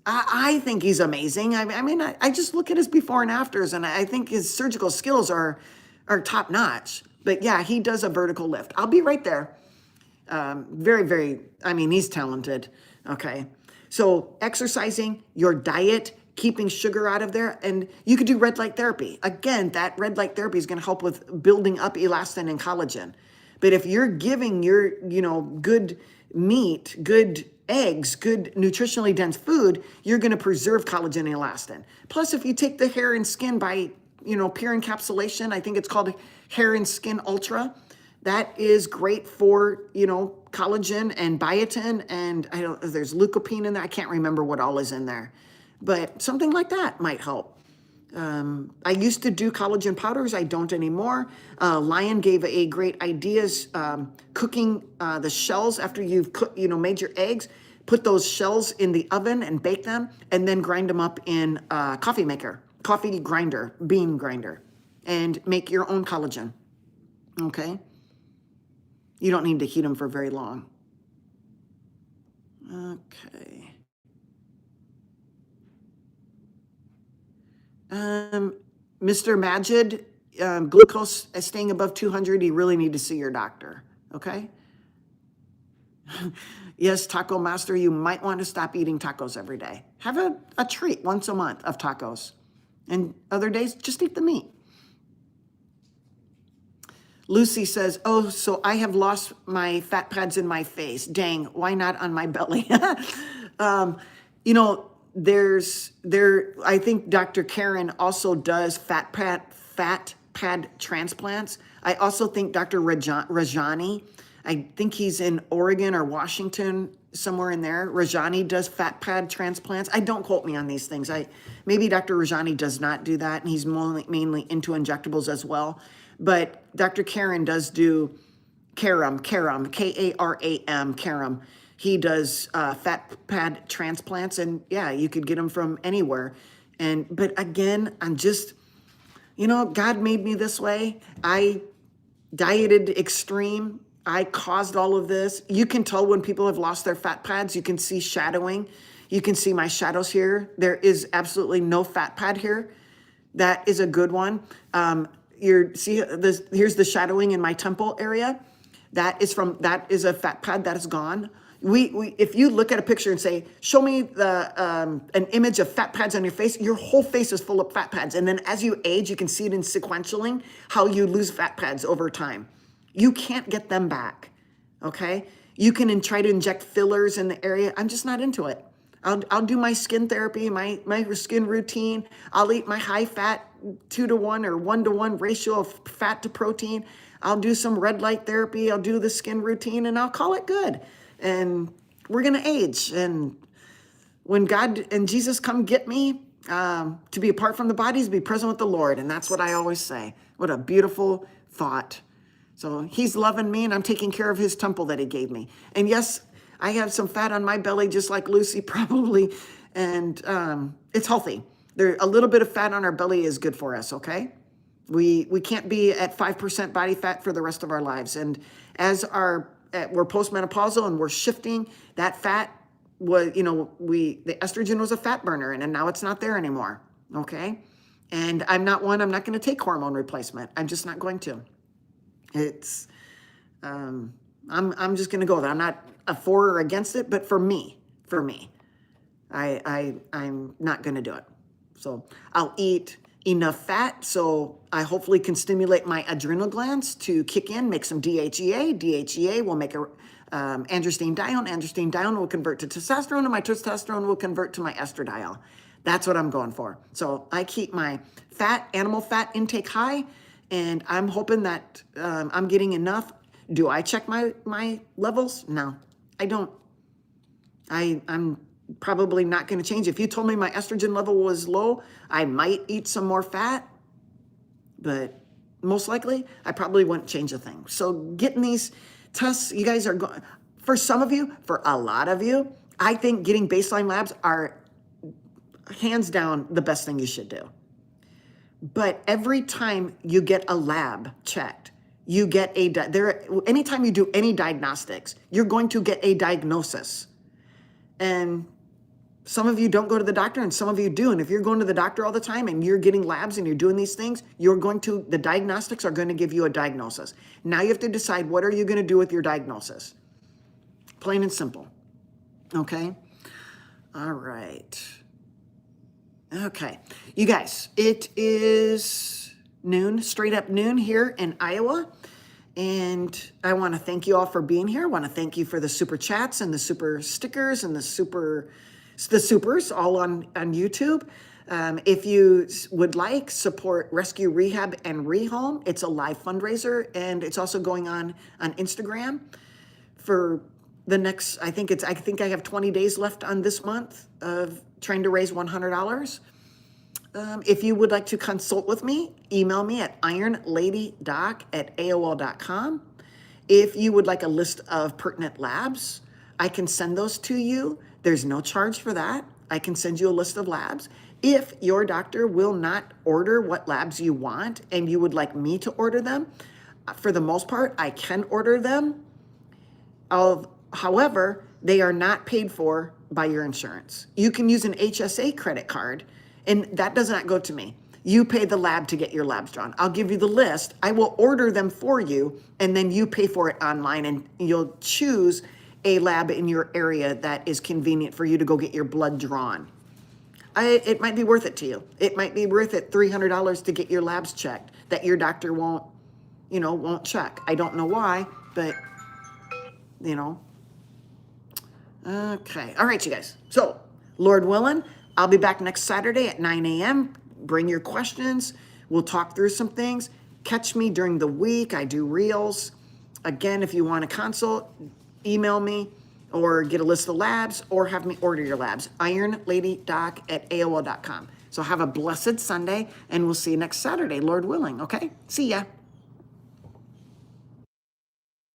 I think he's amazing. I mean, I just look at his before and afters, and I think his surgical skills are top notch. But yeah, he does a vertical lift. I'll be right there. Very, very, I mean, he's talented. Okay. So exercising, your diet, keeping sugar out of there, and you could do red light therapy. Again, that red light therapy is going to help with building up elastin and collagen. But if you're giving your, good meat, good eggs, good nutritionally dense food, you're going to preserve collagen and elastin. Plus, if you take the hair and skin by, pure encapsulation, I think it's called Hair and Skin Ultra. That is great for, collagen and biotin, and there's leucopene in there. I can't remember what all is in there, but something like that might help. I used to do collagen powders. I don't anymore. Lion gave a great ideas, cooking the shells after you've made your eggs. Put those shells in the oven and bake them, and then grind them up in a coffee grinder, bean grinder, and make your own collagen. Okay. You don't need to heat them for very long. Okay. Mr. Majid, glucose staying above 200, you really need to see your doctor. Okay. Yes, Taco Master, you might want to stop eating tacos every day. Have a treat once a month of tacos. And other days, just eat the meat. Lucy says, oh, so I have lost my fat pads in my face. Dang, why not on my belly? I think Dr. Karen also does fat pad transplants. I also think Dr. Rajani, I think he's in Oregon or Washington, somewhere in there. Rajani does fat pad transplants. I don't quote me on these things. Maybe Dr. Rajani does not do that, and he's mainly into injectables as well. But Dr. Karen does do Karam, Karam. Karam. He does fat pad transplants, and yeah, you could get them from anywhere. But again, I'm just, God made me this way. I dieted extreme. I caused all of this. You can tell when people have lost their fat pads. You can see shadowing. You can see my shadows here. There is absolutely no fat pad here. That is a good one. Here's the shadowing in my temple area. That is a fat pad that is gone. If you look at a picture and say, show me an image of fat pads on your face, your whole face is full of fat pads. And then as you age, you can see it in sequentially how you lose fat pads over time. You can't get them back, okay? You can try to inject fillers in the area. I'm just not into it. I'll do my skin therapy, my skin routine. I'll eat my high fat 2-to-1 or 1-to-1 ratio of fat to protein. I'll do some red light therapy. I'll do the skin routine, and I'll call it good. And we're going to age. And when God and Jesus come get me, to be apart from the bodies, be present with the Lord. And that's what I always say. What a beautiful thought. So he's loving me, and I'm taking care of his temple that he gave me. And yes, I have some fat on my belly, just like Lucy probably. And it's healthy. A little bit of fat on our belly is good for us, okay? We can't be at 5% body fat for the rest of our lives. And as we're postmenopausal and we're shifting, that fat was, the estrogen was a fat burner, and now it's not there anymore, okay? And I'm not going to take hormone replacement. I'm just not going to. It's, I'm just going to go there. I'm not for or against it, but for me, I'm not going to do it. So I'll eat enough fat so I hopefully can stimulate my adrenal glands to kick in, make some DHEA. DHEA will make androstenedione. Androstenedione will convert to testosterone, and my testosterone will convert to my estradiol. That's what I'm going for. So I keep my animal fat intake high, and I'm hoping that I'm getting enough. Do I check my levels? No, I don't. I'm probably not going to change. If you told me my estrogen level was low, I might eat some more fat, but most likely I probably wouldn't change a thing. So getting these tests, you guys are going, for some of you, for a lot of you, I think getting baseline labs are hands down the best thing you should do. But every time you get a lab checked, you get anytime you do any diagnostics, you're going to get a diagnosis. And some of you don't go to the doctor and some of you do. And if you're going to the doctor all the time and you're getting labs and you're doing these things, the diagnostics are going to give you a diagnosis. Now you have to decide, what are you going to do with your diagnosis? Plain and simple. Okay? All right. Okay. You guys, it is noon, straight up noon here in Iowa. And I want to thank you all for being here. I want to thank you for the super chats and the super stickers and the supers all on YouTube. If you would like, support Rescue Rehab and Rehome. It's a live fundraiser, and it's also going on Instagram for the next, I think I have 20 days left on this month of trying to raise $100. If you would like to consult with me, email me at IronLadyDoc@AOL.com. If you would like a list of pertinent labs, I can send those to you. There's no charge for that. I can send you a list of labs. If your doctor will not order what labs you want and you would like me to order them, for the most part, I can order them. However, they are not paid for by your insurance. You can use an HSA credit card, and that does not go to me. You pay the lab to get your labs drawn. I'll give you the list. I will order them for you, and then you pay for it online, and you'll choose a lab in your area that is convenient for you to go get your blood drawn. It might be worth it to you. It might be worth it $300 to get your labs checked that your doctor won't check. I don't know why, but Okay. All right, you guys. So, Lord willing, I'll be back next Saturday at 9 a.m. Bring your questions. We'll talk through some things. Catch me during the week. I do reels. Again, if you want to consult, email me or get a list of labs or have me order your labs. IronLadyDoc@AOL.com. So have a blessed Sunday, and we'll see you next Saturday, Lord willing. Okay? See ya.